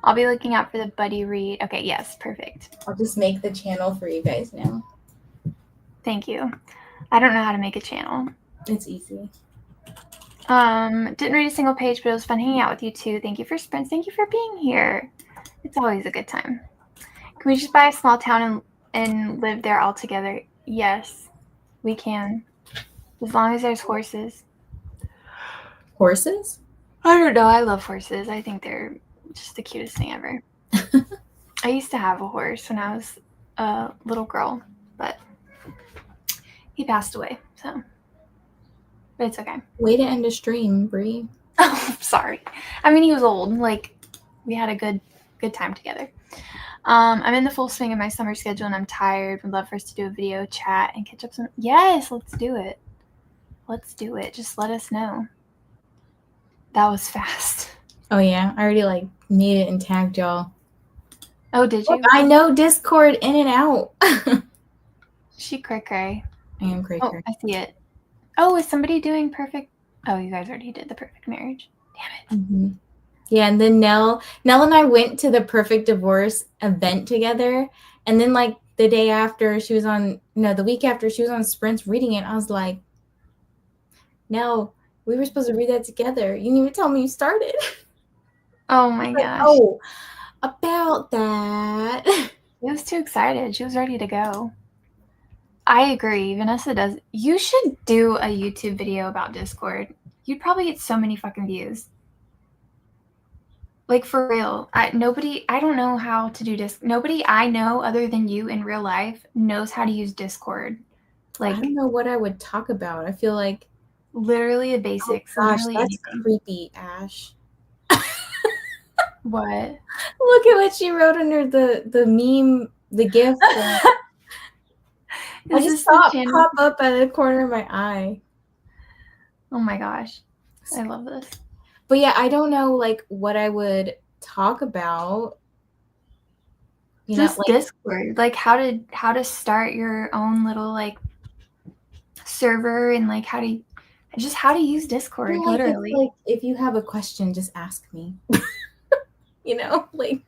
I'll be looking out for the buddy read. Okay, yes, perfect. I'll just make the channel for you guys now. Thank you. I don't know how to make a channel. It's easy. Didn't read a single page, but it was fun hanging out with you too. Thank you for sprints. Thank you for being here. It's always a good time. Can we just buy a small town and live there all together? Yes, we can. As long as there's horses. Horses? I don't know. I love horses. I think they're just the cutest thing ever. I used to have a horse when I was a little girl, but he passed away, so. But it's okay. Way to end a stream, Brie. Oh, sorry. I mean, he was old. Like, we had a good time together. I'm in the full swing of my summer schedule, and I'm tired. Would love for us to do a video chat and catch up some. Yes, let's do it. Let's do it. Just let us know. That was fast. Oh yeah, I already made it and tagged y'all. Oh, did you? I know Discord in and out. She cray. I am cray. Oh, I see it. Oh, is somebody doing perfect? Oh, you guys already did the perfect marriage. Damn it. Mm-hmm. Yeah, and then Nell and I went to the Perfect Divorce event together, and then like the day after she was on, no, the week after she was on Sprints reading it, I was like, Nell, we were supposed to read that together. You didn't even tell me you started. Oh my Like, gosh. oh, about that. She was too excited. She was ready to go. I agree. Vanessa does. You should do a YouTube video about Discord. You'd probably get so many fucking views. Like, for real. I don't know how to do Discord. Nobody I know other than you in real life knows how to use Discord. I don't Like, know what I would talk about. I feel like, literally the oh basics. gosh, Literally that's anything. creepy, Ash. What? Look at what she wrote under the meme, the GIF. I Is just this the saw it channel? pop up at the corner of my eye. Oh my gosh. I love this. But yeah, I don't know like what I would talk about. You know, Just like Discord. Like how to start your own little like server and like how to use Discord, like it's literally. like if you have a question, just ask me. You know, like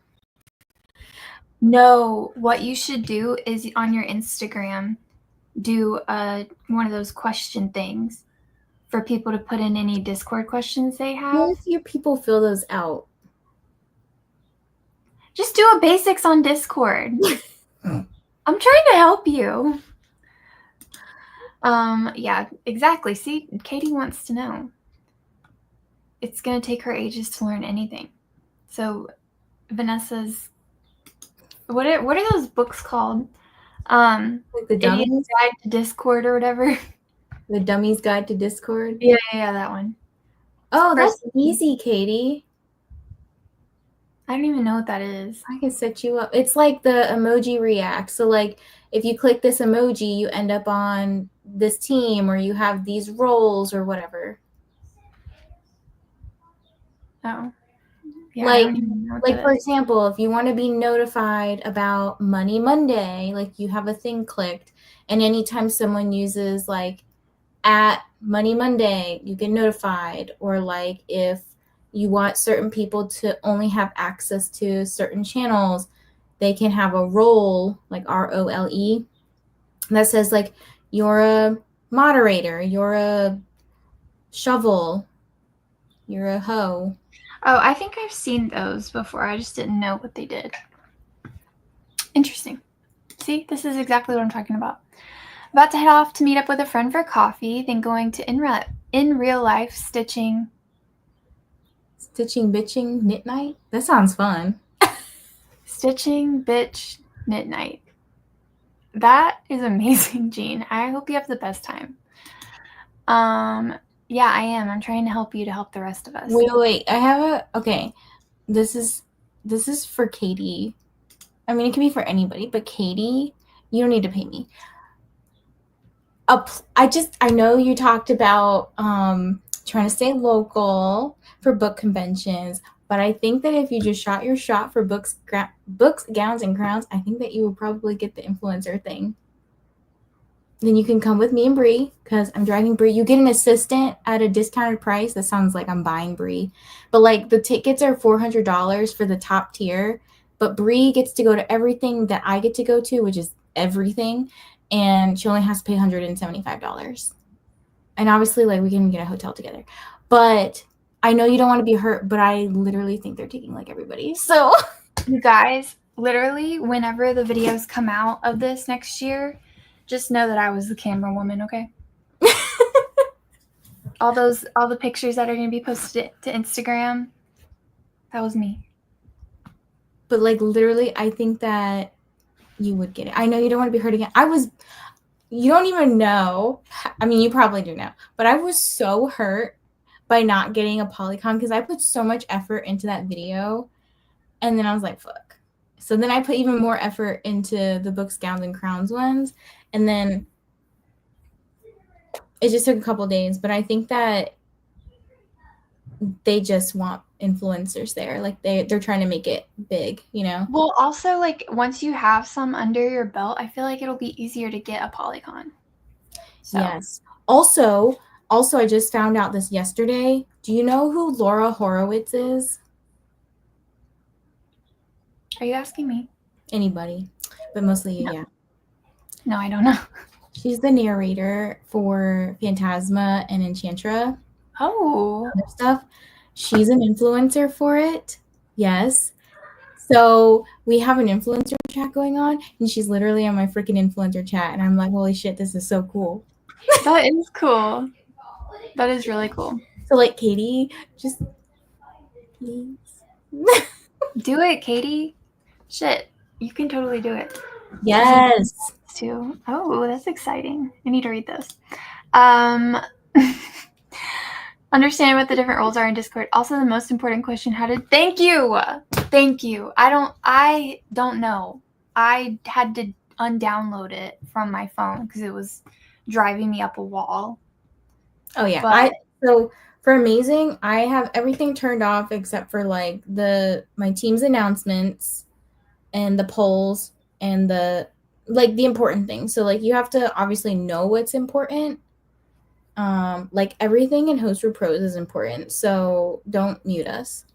No, what you should do is on your Instagram do one of those question things for people to put in any Discord questions they what have. if your people fill those out? Just do a basics on Discord. I'm trying to help you. Yeah, exactly. See, Katie wants to know. It's going to take her ages to learn anything. So, Vanessa's what are those books called? Like the Idiot's Dummies? Guide to Discord or whatever. The Dummies Guide to Discord? Yeah, that one. Oh, that's First, easy, Katie. I don't even know what that is. I can set you up. It's like the emoji react. So like if you click this emoji, you end up on this team or you have these roles or whatever. Oh. Yeah, I Like don't even know what like that for is. example, if you want to be notified about Money Monday, like you have a thing clicked, and anytime someone uses like at Money Monday, you get notified. Or like if you want certain people to only have access to certain channels, they can have a role, like ROLE, that says like you're a moderator, you're a shovel, you're a hoe. Oh, I think I've seen those before. I just didn't know what they did. Interesting. See, this is exactly what I'm talking about. About to head off to meet up with a friend for coffee, then going to in real life stitching. Stitching, bitching, knit night. That sounds fun. Stitching, bitch, knit night. That is amazing, Jean. I hope you have the best time. Yeah, I am. I'm trying to help you to help the rest of us. Wait. I have okay. This is for Katie. I mean, it can be for anybody, but Katie, you don't need to pay me. I know you talked about trying to stay local for book conventions, but I think that if you just shot your shot for books, gowns, and crowns, I think that you will probably get the influencer thing. Then you can come with me and Bree, because I'm driving Bree. You get an assistant at a discounted price. That sounds like I'm buying Bree. But like the tickets are $400 for the top tier. But Bree gets to go to everything that I get to go to, which is everything. And she only has to pay $175. And obviously, like, we can get a hotel together. But I know you don't want to be hurt, but I literally think they're taking like everybody. So you guys, literally, whenever the videos come out of this next year, just know that I was the camera woman, okay? all the pictures that are going to be posted to Instagram, that was me. But like literally, I think that you would get it. I know you don't want to be hurt again. You don't even know. I mean, you probably do know, but I was so hurt by not getting a Polycon because I put so much effort into that video, and then I was like, fuck. So then I put even more effort into the books, gowns, and crowns ones, and then it just took a couple days. But I think that they just want influencers there. Like they're trying to make it big, you know? Well, also, like, once you have some under your belt, I feel like it'll be easier to get a Polycon. So. Yes. Also, I just found out this yesterday. Do you know who Laura Horowitz is? Are you asking me? Anybody, but mostly you, No. yeah. No, I don't know. She's the narrator for Phantasma and Enchantra. Oh. Other stuff. She's an influencer for it. Yes. So we have an influencer chat going on, and she's literally on my freaking influencer chat, and I'm like, holy shit, this is so cool. That is cool. That is really cool. So like, Katie, just please. Do it, Katie. Shit, you can totally do it. Yes. Too. Oh, that's exciting. I need to read this. Understand what the different roles are in Discord. Also, the most important question: Thank you. I don't know. I had to undownload it from my phone because it was driving me up a wall. Oh yeah. So for Amazing, I have everything turned off except for like my team's announcements and the polls and the important things. So like you have to obviously know what's important. Like everything in Host for Prose is important. So don't mute us.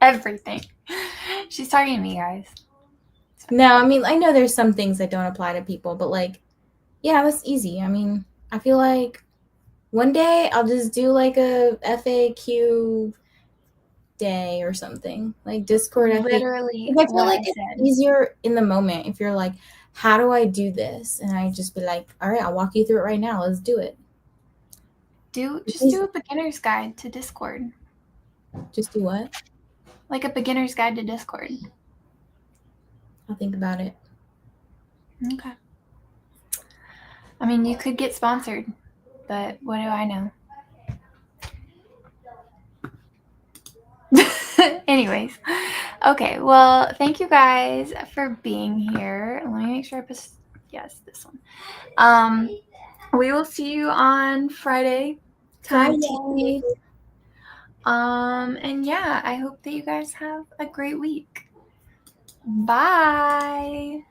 Everything. She's talking to me, guys. No, I mean I know there's some things that don't apply to people, but like, yeah, that's easy. I mean, I feel like one day I'll just do like a FAQ day or something, like Discord FAQ. Literally I feel what like I it's said. easier in the moment if you're like, how do I do this? And I just be like, all right, I'll walk you through it right now. Let's do it. Just do a beginner's guide to Discord. Just do what? Like a beginner's guide to Discord. I'll think about it. Okay. I mean, you could get sponsored, but what do I know? Anyways, okay. Well, thank you guys for being here. Let me make sure I put this one. We will see you on Friday. Friday. And yeah, I hope that you guys have a great week. Bye.